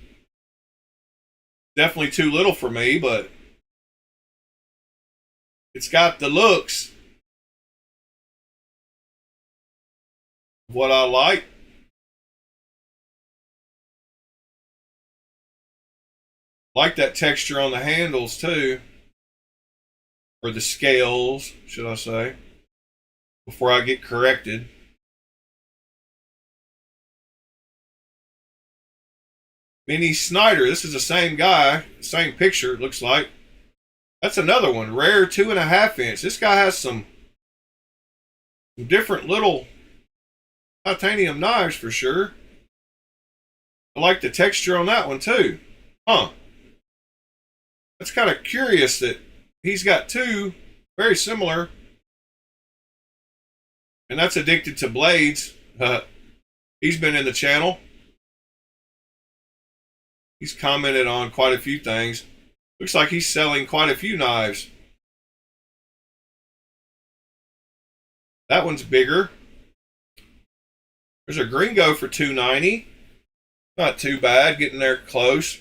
Definitely too little for me, but it's got the looks of what I like. Like that texture on the handles too. Or the scales, should I say. Before I get corrected. Mini Snyder. This is the same guy. Same picture, it looks like. That's another one. Rare 2.5 inch. This guy has some different little titanium knives for sure. I like the texture on that one too. Huh. That's kind of curious that he's got two very similar. And that's Addicted to Blades. He's been in the channel. He's commented on quite a few things. Looks like he's selling quite a few knives. That one's bigger. There's a Gringo for $290. Not too bad, getting there close.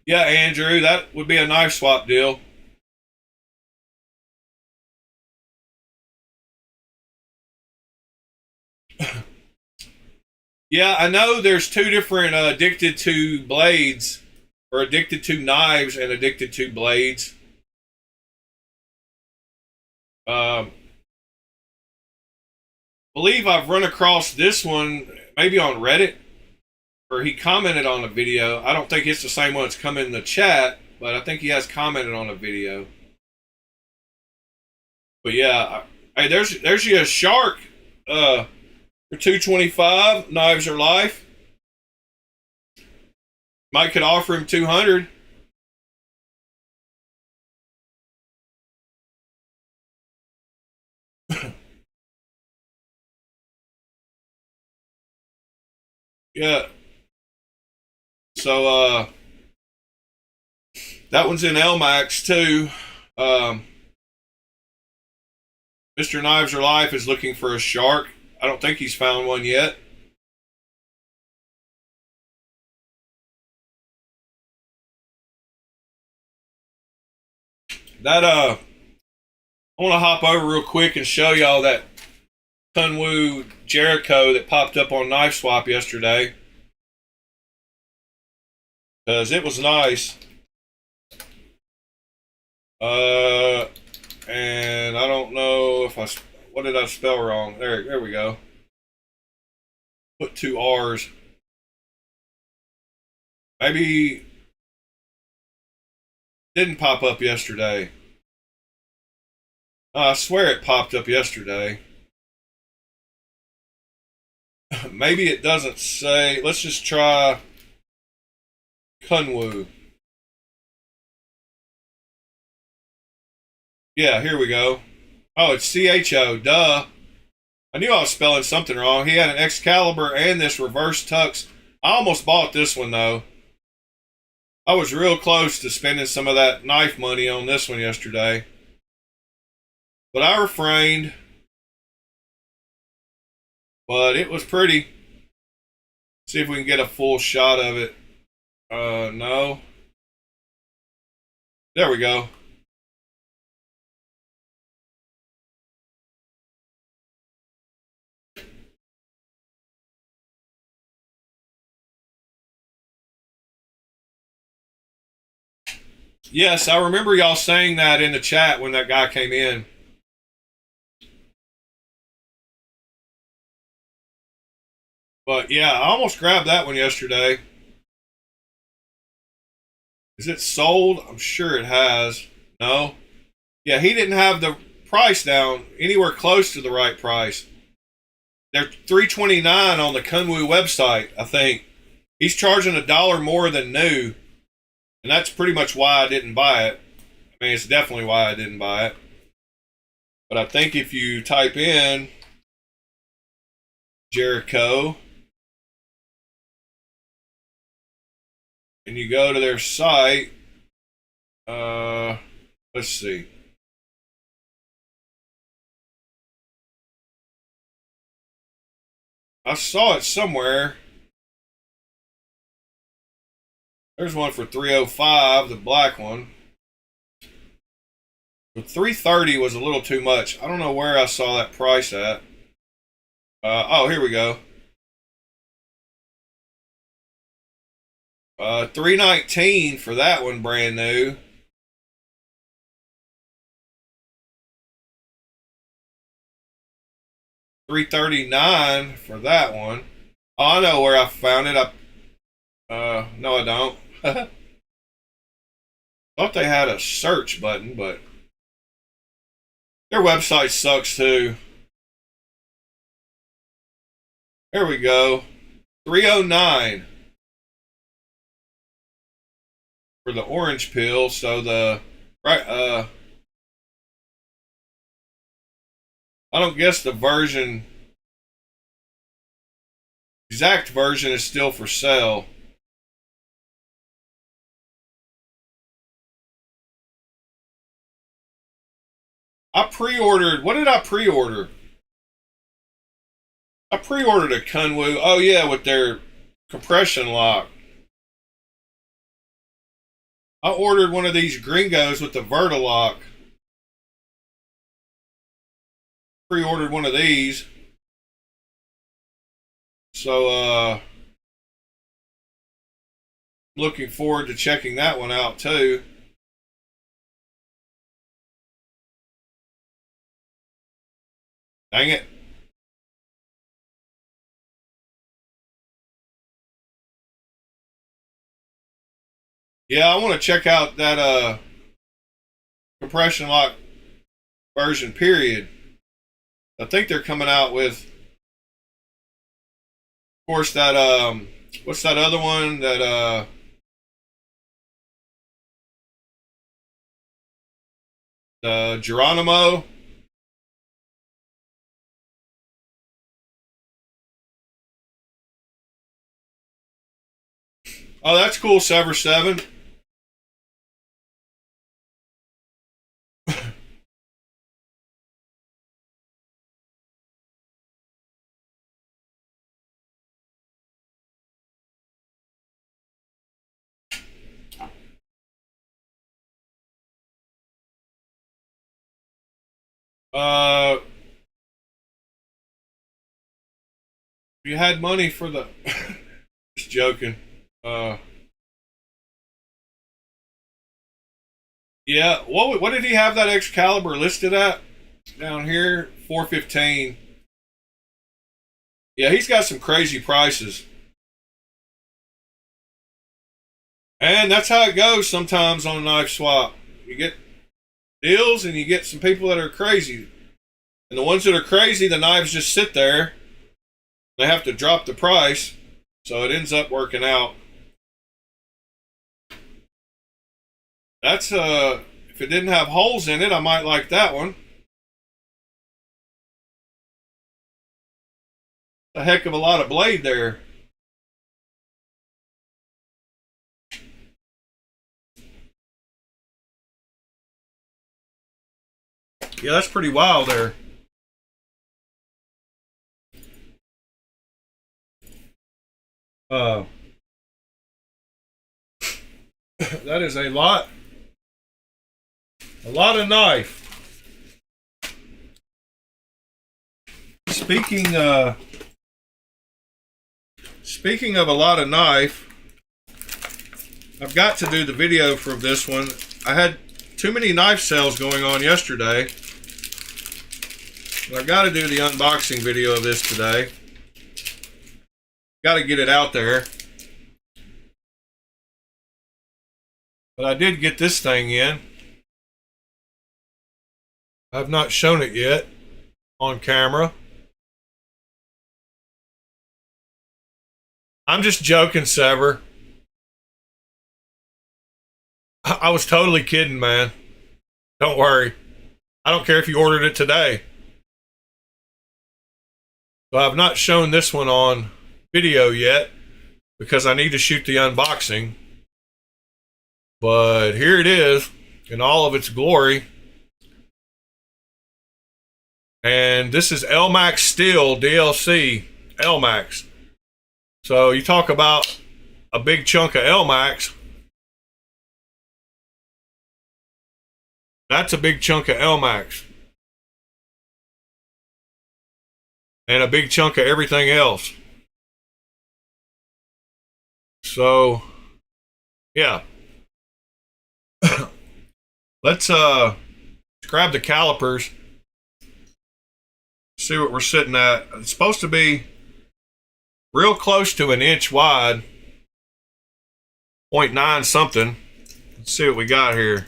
Yeah, Andrew, that would be a knife swap deal. Yeah, I know there's two different Addicted to Blades, or Addicted to Knives and Addicted to Blades. Believe I've run across this one maybe on Reddit, or he commented on a video. I don't think it's the same one that's come in the chat, but I think he has commented on a video. But yeah, hey, there's you a shark for $225. Knives are life. Mike could offer him $200. Yeah. So that one's in LMAX too. Mr. Knives Are Life is looking for a shark. I don't think he's found one yet. That I want to hop over real quick and show y'all that Kunwu Jericho that popped up on Knife Swap yesterday. Because it was nice. And I don't know if what did I spell wrong? There we go. Put 2 R's. Maybe didn't pop up yesterday. I swear it popped up yesterday. Maybe it doesn't say. Let's just try Kunwu. Yeah, here we go. Oh, it's CHO. Duh. I knew I was spelling something wrong. He had an Excalibur and this reverse tux. I almost bought this one, though. I was real close to spending some of that knife money on this one yesterday. But I refrained. But it was pretty. See if we can get a full shot of it. No. There we go. Yes, I remember y'all saying that in the chat when that guy came in. But yeah, I almost grabbed that one yesterday. Is it sold? I'm sure it has. No. Yeah, he didn't have the price down anywhere close to the right price. They're $329 on the Kunwu website, I think. He's charging $1 more than new. And that's pretty much why I didn't buy it. I mean, it's definitely why I didn't buy it. But I think if you type in Jericho and you go to their site, let's see. I saw it somewhere. There's one for $305, the black one. But $330 was a little too much. I don't know where I saw that price at. Oh, here we go. $319 for that one, brand new. $339 for that one. Oh, I know where I found it. No, I don't. Thought they had a search button, but their website sucks too. There we go. $309 for the orange pill. So the right, I don't guess the exact version is still for sale. I pre-ordered. What did I pre-order? I pre-ordered a Kunwu. Oh yeah, with their compression lock. I ordered one of these gringos with the Vertilock. Pre-ordered one of these. So looking forward to checking that one out too. Dang it. Yeah, I want to check out that compression lock version, period. I think they're coming out with, of course, that what's that other one that the Geronimo. Oh, that's cool, Sever 7. You had money for the just joking. Yeah, what did he have that Excalibur listed at? Down here, 415. Yeah, he's got some crazy prices. And that's how it goes sometimes on a knife swap. You get deals and you get some people that are crazy. And the ones that are crazy, the knives just sit there. They have to drop the price. So it ends up working out. That's if it didn't have holes in it, I might like that one. A heck of a lot of blade there. Yeah, that's pretty wild there. Uh, that is a lot of knife. Speaking of a lot of knife, I've got to do the video for this one. I had too many knife sales going on yesterday. I've got to do the unboxing video of this today. Got to get it out there. But I did get this thing in. I've not shown it yet on camera. I'm just joking, Sever. I was totally kidding, man. Don't worry. I don't care if you ordered it today. So I've not shown this one on video yet because I need to shoot the unboxing. But here it is in all of its glory. And this is LMAX Steel DLC LMAX. So you talk about a big chunk of LMAX. That's a big chunk of LMAX. And a big chunk of everything else. So, yeah. Let's grab the calipers. See what we're sitting at. It's supposed to be real close to an inch wide. 0.9 something. Let's see what we got here.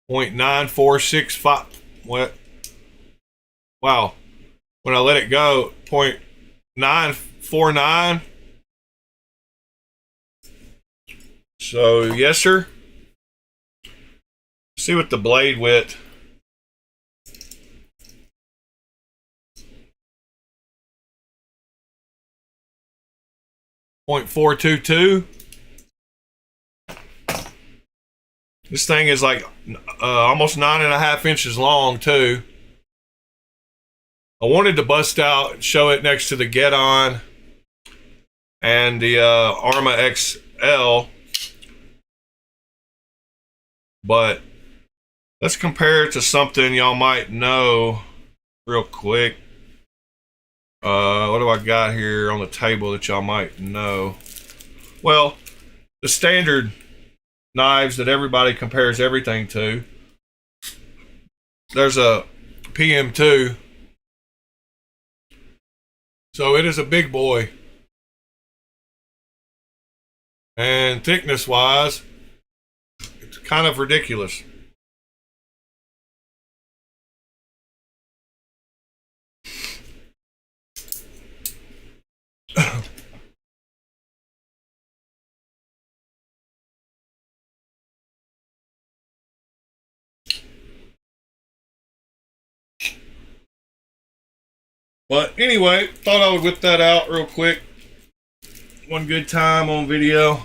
.9465. What? Wow. When I let it go, 0.949. So, yes, sir. See what the blade width. .422. This thing is like almost 9.5 inches long too. I wanted to bust out and show it next to the Get On and the Arma XL, but let's compare it to something y'all might know real quick. What do I got here on the table that y'all might know? Well, the standard knives that everybody compares everything to. There's a PM2. So it is a big boy. And thickness wise, it's kind of ridiculous. But anyway, thought I would whip that out real quick. One good time on video.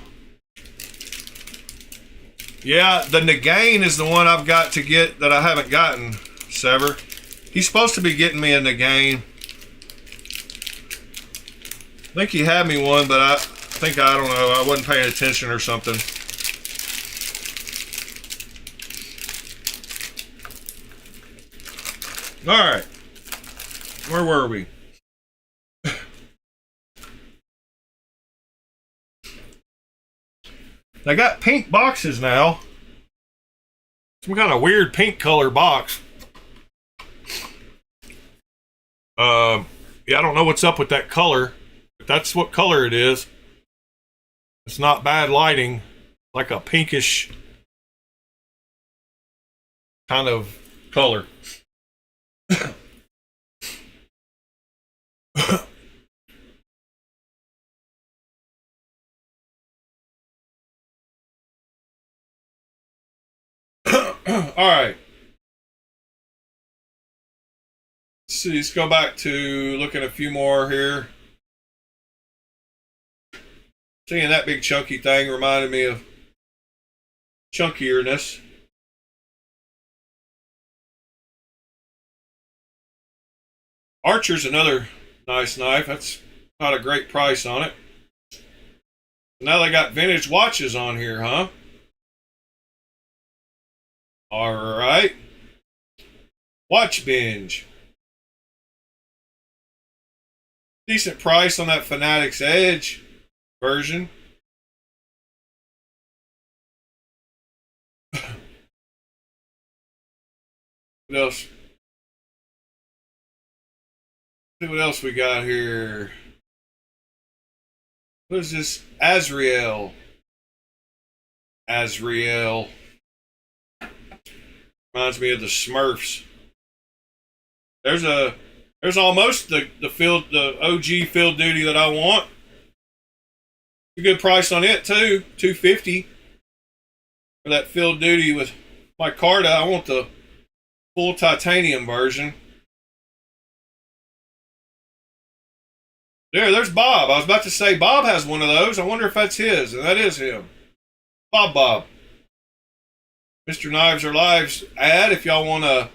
Yeah, the Nagain is the one I've got to get that I haven't gotten, Sever. He's supposed to be getting me a Nagain. I think he had me one, but I don't know, I wasn't paying attention or something. All right. Where were we? I got pink boxes now. Some kind of weird pink color box. Yeah, I don't know what's up with that color, but that's what color it is. It's not bad lighting, like a pinkish kind of color. All right. Let's see. Let's go back to look at a few more here. Seeing that big chunky thing reminded me of chunkierness. Archer's another nice knife. That's not a great price on it. Now they got vintage watches on here, huh? All right. Watch binge. Decent price on that Fanatics Edge version. What else? See what else we got here. What is this? Azrael. Azrael. Reminds me of the Smurfs. There's almost the OG field duty that I want. A good price on it too, $250 for that field duty with my Carta. I want the full titanium version. There's Bob. I was about to say Bob has one of those. I wonder if that's his, and that is him. Bob. Mr. Knives or Lives ad if y'all want a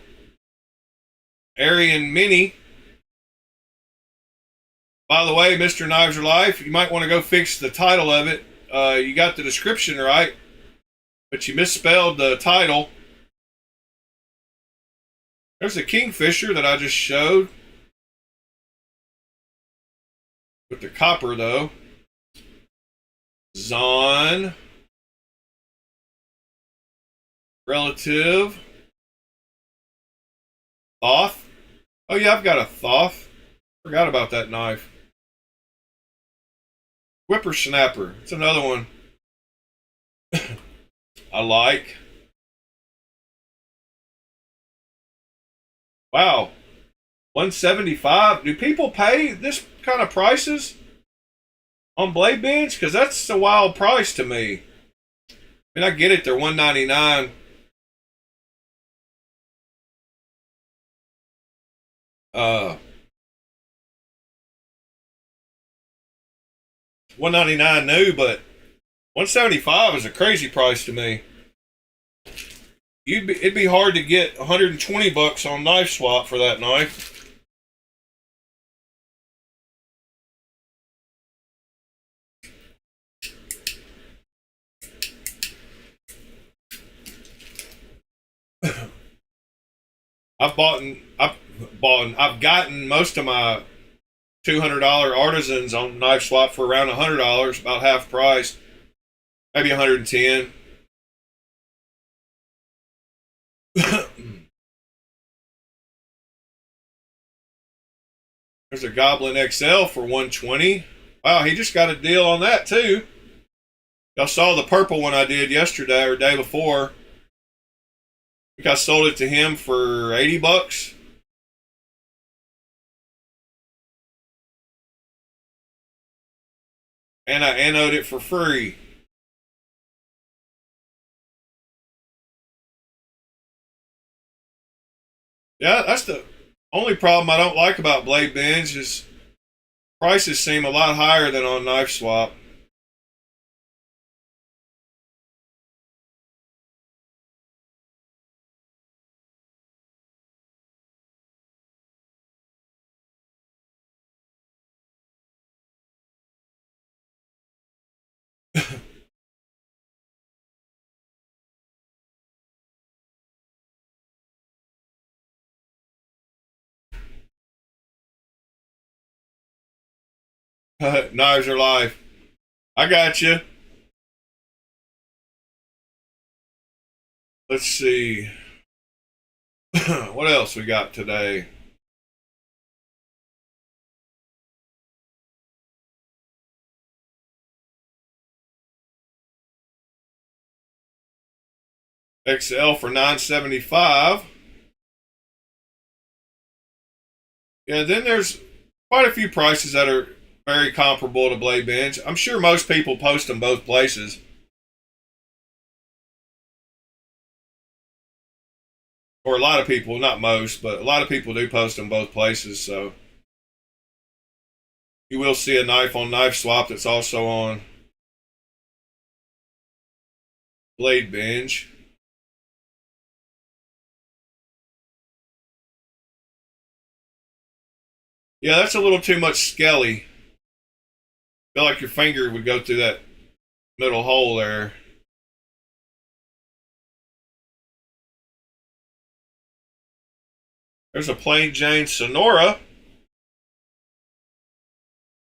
Aryan Mini. By the way, Mr. Knives or Life, you might want to go fix the title of it. You got the description right, but you misspelled the title. There's a Kingfisher that I just showed. With the copper, though. Zon. Relative. Thoth. Oh, yeah, I've got a Thoth. Forgot about that knife. Whippersnapper. It's another one I like. Wow. $175. Do people pay this kind of prices on blade binge? Because that's a wild price to me. I mean, I get it. They're $199. $199 new, but $175 is a crazy price to me. It'd be hard to get $120 on Knife Swap for that knife. I've gotten most of my $200 artisans on Knife Swap for around $100, about half price, maybe $110. There's a Goblin XL for $120. Wow, he just got a deal on that too. Y'all saw the purple one I did yesterday or day before. I think I sold it to him for $80. And I anode it for free. Yeah, that's the only problem I don't like about blade binge is prices seem a lot higher than on Knife Swap. Knives are life. I got you. Let's see. What else we got today? XL for $975. Yeah, then there's quite a few prices that are very comparable to blade binge. I'm sure most people post them both places. Or a lot of people, not most, but a lot of people do post them both places, so you will see a knife on Knife Swap that's also on blade binge. Yeah, that's a little too much skelly. Feel like your finger would go through that middle hole there. There's a plain Jane Sonora.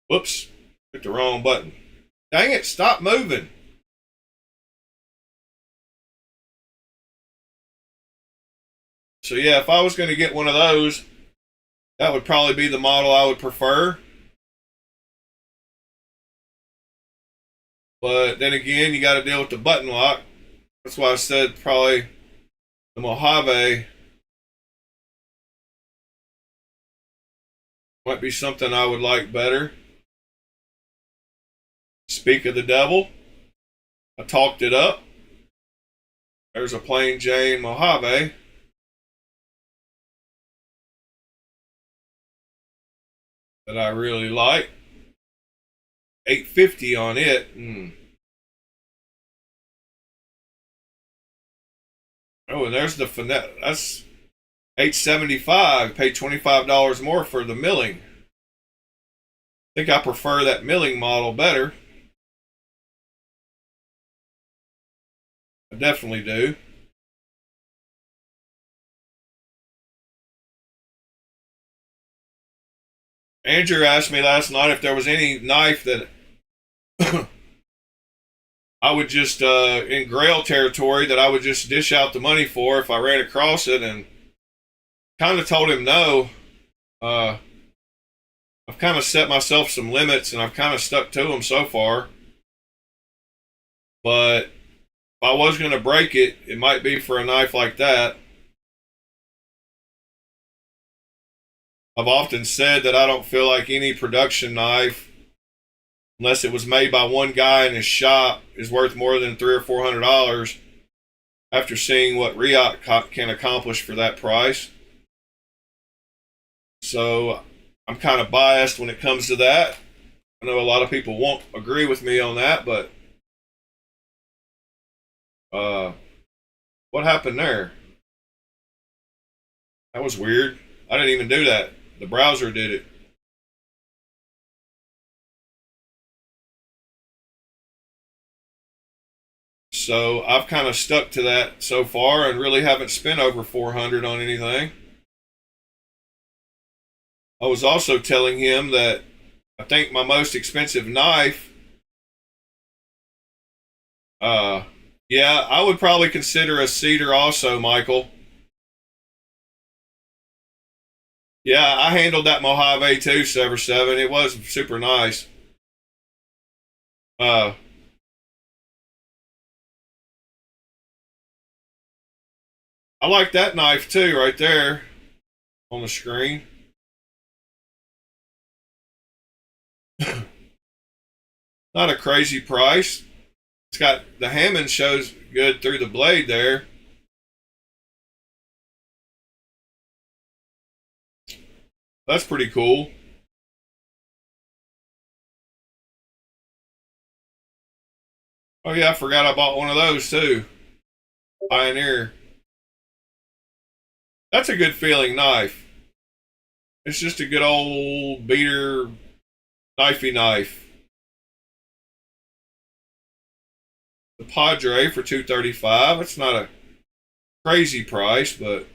Whoops, hit the wrong button. Dang it, stop moving. So yeah, if I was going to get one of those, that would probably be the model I would prefer. But then again, you got to deal with the button lock. That's why I said probably the Mojave might be something I would like better. Speak of the devil, I talked it up. There's a plain Jane Mojave. That I really like. $850 on it. Oh, and there's the finesse. That's $875. Paid $25 more for the milling. I think I prefer that milling model better. I definitely do. Andrew asked me last night if there was any knife that I would just, in Grail territory, that I would just dish out the money for if I ran across it, and kind of told him no. I've kind of set myself some limits, and I've kind of stuck to them so far. But if I was going to break it, it might be for a knife like that. I've often said that I don't feel like any production knife, unless it was made by one guy in his shop, is worth more than $300 or $400 after seeing what Riot can accomplish for that price. So I'm kind of biased when it comes to that. I know a lot of people won't agree with me on that, but what happened there? That was weird. I didn't even do that. The browser did it. So I've kind of stuck to that so far and really haven't spent over $400 on anything. I was also telling him that I think my most expensive knife, yeah, I would probably consider a cedar also, Michael. Yeah, I handled that Mojave too, Sever 7. It was super nice. Uh, I like that knife too, right there on the screen. Not a crazy price. It's got the Hammond shows good through the blade there. That's pretty cool. Oh yeah, I forgot I bought one of those too. Pioneer. That's a good feeling knife. It's just a good old beater knifey knife. The Padre for $235. It's not a crazy price, but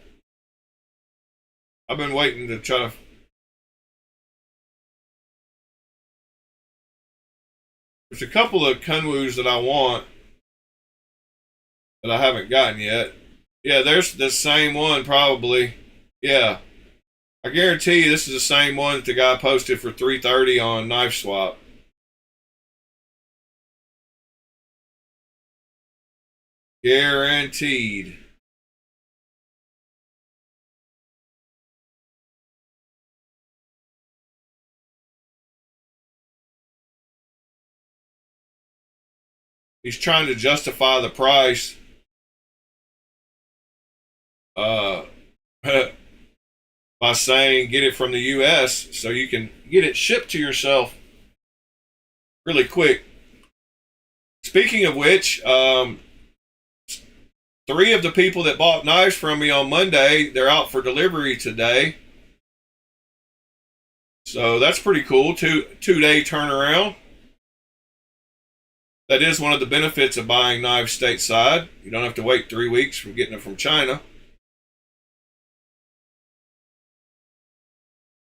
I've been waiting to try to. There's a couple of Kunwus that I want that I haven't gotten yet. Yeah, there's the same one probably. Yeah, I guarantee you this is the same one that the guy posted for $330 on Knife Swap. Guaranteed. He's trying to justify the price. Uh, by saying get it from the U.S. so you can get it shipped to yourself really quick. Speaking of which, 3 of the people that bought knives from me on Monday, they're out for delivery today. So that's pretty cool. Two-day turnaround. That is one of the benefits of buying knives stateside. You don't have to wait 3 weeks from getting it from China.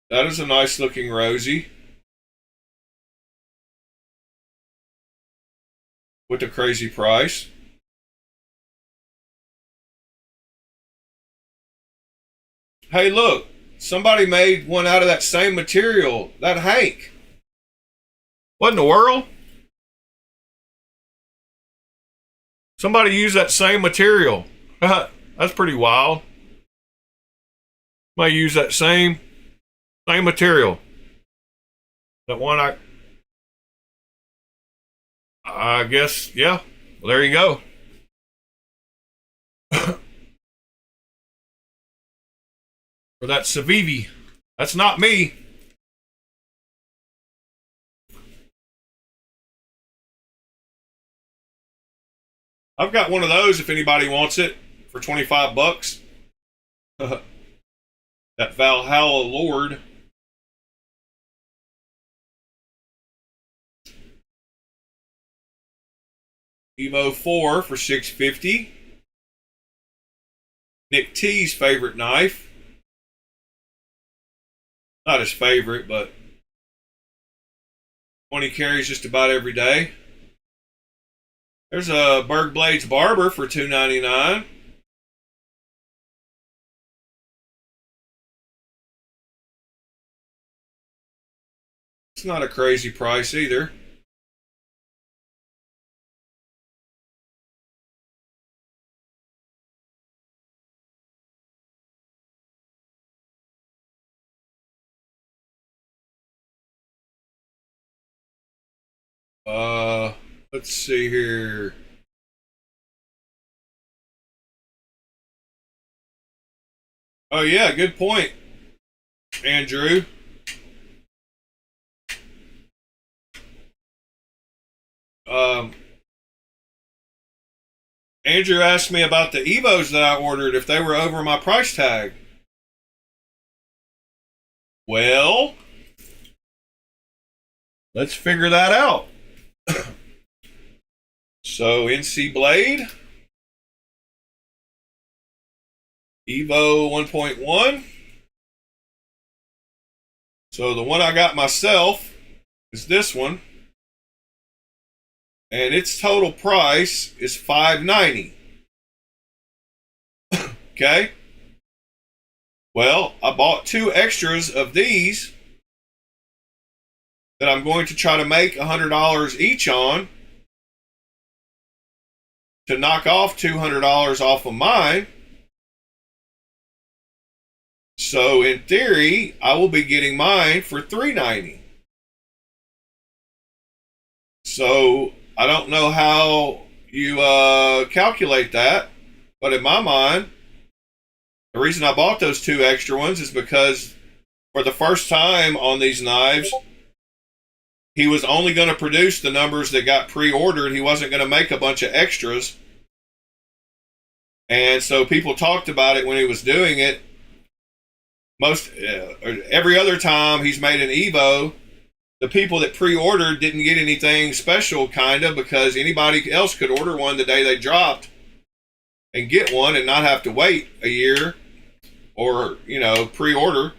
That is a nice looking Rosie with a crazy price. Hey, look, somebody made one out of that same material. That Hank. What in the world? Somebody used that same material. That's pretty wild. Somebody used that same material. That one I guess, yeah. Well, there you go. For that Civivi. That's not me. I've got one of those if anybody wants it for 25 bucks. That Valhalla Lord. Evo 4 for $6.50. Nick T's favorite knife. Not his favorite, but one he carries just about every day. There's a Berg Blades Barber for $2.99. It's not a crazy price either. Let's see here. Oh yeah, good point, Andrew. Andrew asked me about the Evos that I ordered, if they were over my price tag. Well, let's figure that out. So, NC Blade, Evo 1.1. So, the one I got myself is this one. And its total price is $5.90. Okay? Well, I bought 2 extras of these that I'm going to try to make $100 each on to knock off $200 off of mine. So in theory, I will be getting mine for $3.90. So I don't know how you calculate that, but in my mind, the reason I bought those 2 extra ones is because for the first time on these knives, he was only going to produce the numbers that got pre-ordered. He wasn't going to make a bunch of extras. And so people talked about it when he was doing it. Every other time he's made an Evo, the people that pre-ordered didn't get anything special, kind of, because anybody else could order one the day they dropped and get one and not have to wait a year or, pre-order.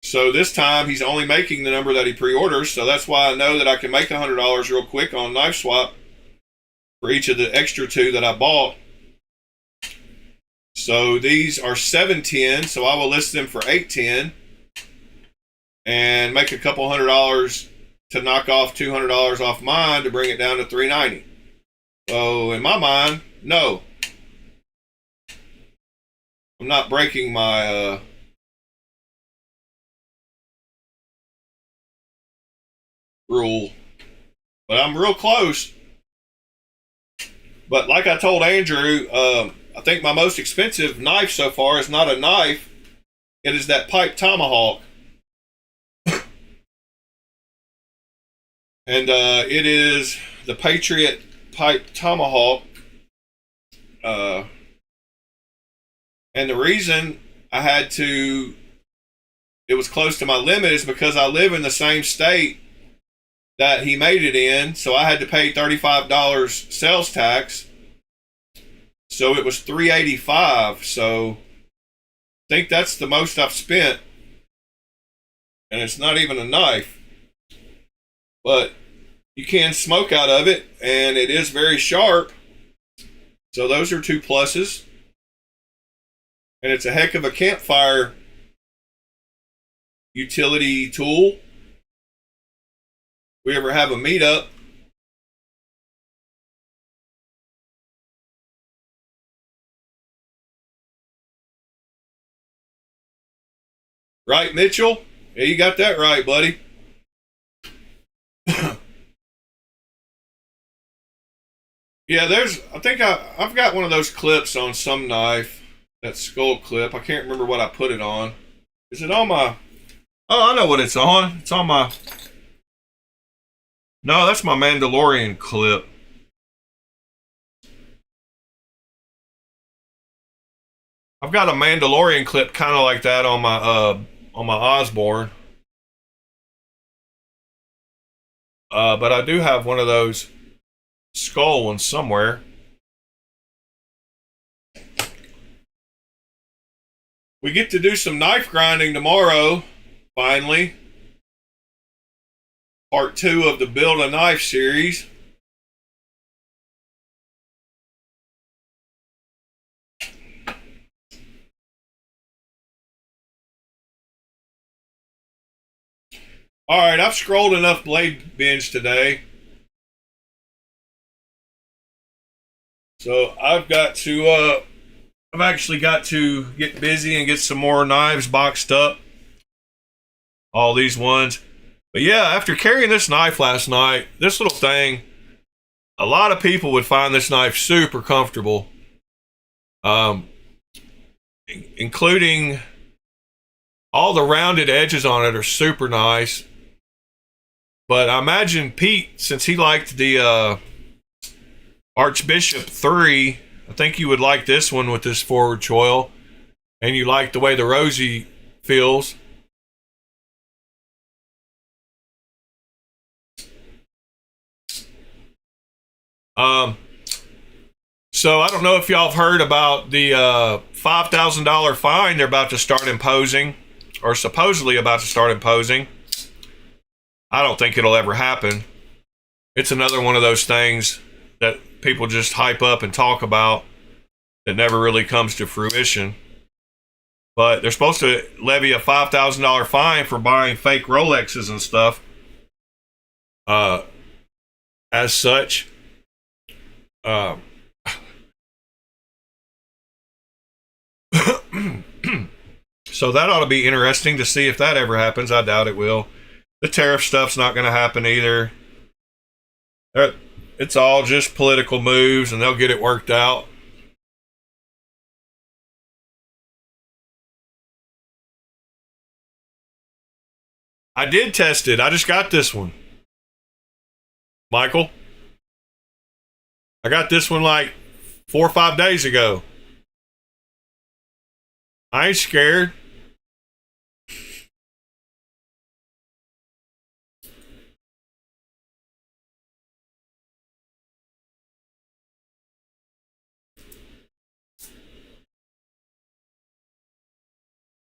So this time he's only making the number that he pre-orders. So that's why I know that I can make $100 real quick on Knife Swap for each of the extra 2 that I bought. So these are $7.10. So I will list them for $8.10 and make a couple $100 to knock off $200 off mine to bring it down to $3.90. So in my mind, no, I'm not breaking my rule, but I'm real close. But like I told Andrew, I think my most expensive knife so far is not a knife. It is that pipe tomahawk. And it is the Patriot pipe tomahawk. And the reason I had to it was close to my limit is because I live in the same state that he made it in, so I had to pay $35 sales tax. So it was $385. So I think that's the most I've spent, and it's not even a knife. But you can smoke out of it, and it is very sharp. So those are two pluses. And it's a heck of a campfire utility tool. If we ever have a meetup, right, Mitchell? Yeah, you got that right, buddy. Yeah, I think I've got one of those clips on some knife, that skull clip. I can't remember what I put it on. Is it on my... Oh, I know what it's on. It's on my... No, that's my Mandalorian clip. I've got a Mandalorian clip kind of like that on my Osborne. But I do have one of those skull ones somewhere. We get to do some knife grinding tomorrow, finally. Part 2 of the Build a Knife series. Alright, I've scrolled enough blade bins today. So I've actually got to get busy and get some more knives boxed up. All these ones. But yeah, after carrying this knife last night, this little thing, a lot of people would find this knife super comfortable. Including all the rounded edges on it are super nice. But I imagine Pete, since he liked the Archbishop 3, I think you would like this one with this forward choil. And you like the way the rosy feels. So I don't know if y'all have heard about the $5,000 fine they're about to start imposing, or supposedly about to start imposing. I don't think it'll ever happen. It's another one of those things that people just hype up and talk about that never really comes to fruition. But they're supposed to levy a $5,000 fine for buying fake Rolexes and stuff. As such, so that ought to be interesting to see if that ever happens. I doubt it will. The tariff stuff's not going to happen either. It's all just political moves, and they'll get it worked out. I did test it. I just got this one. Michael, I got this one like 4 or 5 days ago. I ain't scared.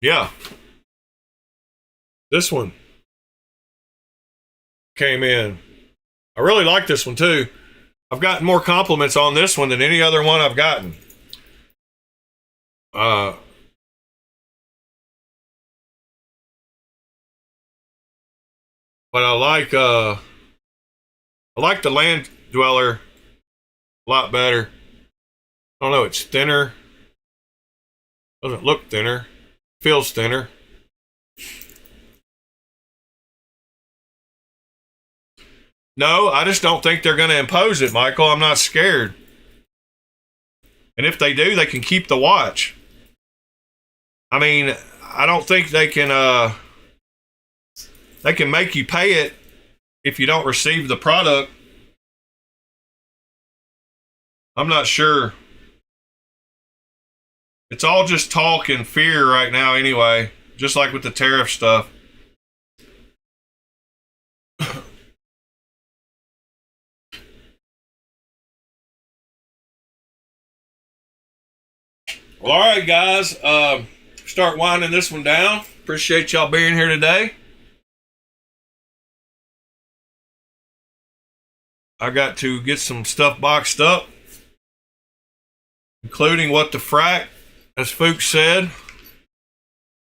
Yeah. This one came in. I really like this one too. I've gotten more compliments on this one than any other one I've gotten. But I like the Land Dweller a lot better. I don't know, it's thinner. Doesn't look thinner. Feels thinner. No, I just don't think they're going to impose it, Michael. I'm not scared. And if they do, they can keep the watch. I mean, I don't think they can make you pay it if you don't receive the product. I'm not sure. It's all just talk and fear right now anyway. just like with the tariff stuff. Well, all right, guys. Start winding this one down. Appreciate y'all being here today. I got to get some stuff boxed up, including what the frack, as Fuchs said.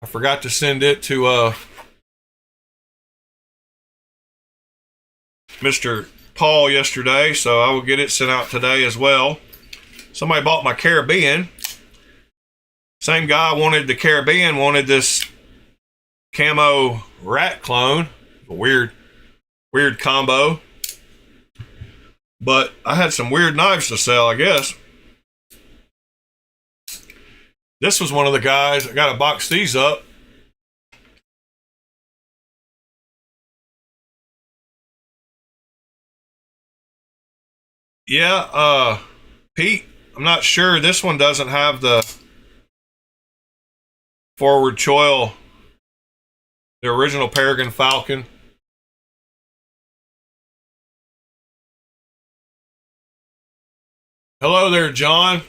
I forgot to send it to Mr. Paul yesterday, so I will get it sent out today as well. Somebody bought my Caribbean. Same guy wanted the Caribbean, wanted this camo rat clone. A weird combo. But I had some weird knives to sell, I guess. This was one of the guys. I got to box these up. Yeah, Pete, I'm not sure. This one doesn't have the forward choil, the original Peregrine Falcon. Hello there, John.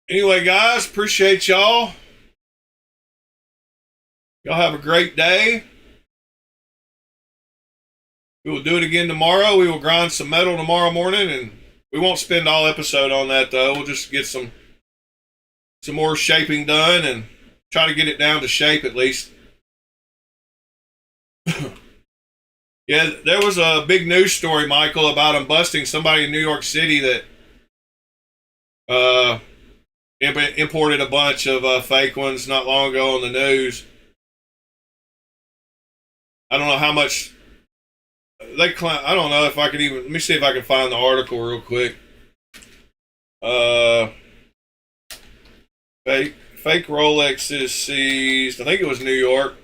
Anyway, guys, appreciate y'all. Y'all have a great day. We will do it again tomorrow. We will grind some metal tomorrow morning, and we won't spend all episode on that, though. We'll just get some more shaping done and try to get it down to shape at least. Yeah, there was a big news story, Michael, about them busting somebody in New York City that imported a bunch of fake ones not long ago on the news. I don't know how much they claim. I don't know if I could even. Let me see if I can find the article real quick. Fake Rolexes seized. I think it was New York.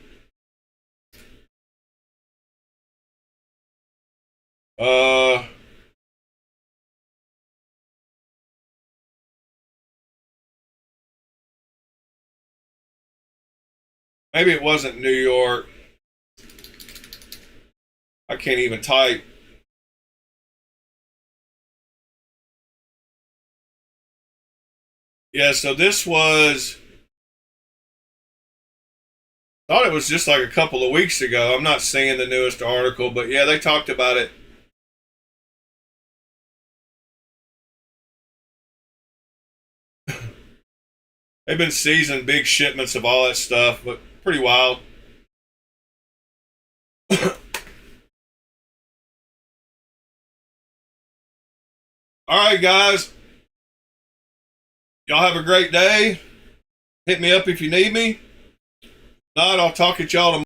Maybe it wasn't New York. I can't even type. Yeah, so this was, thought it was just like a couple of weeks ago. I'm not seeing the newest article, but yeah, they talked about it. They've been seizing big shipments of all that stuff, but pretty wild. All right, guys. Y'all have a great day. Hit me up if you need me. If not, I'll talk at y'all tomorrow.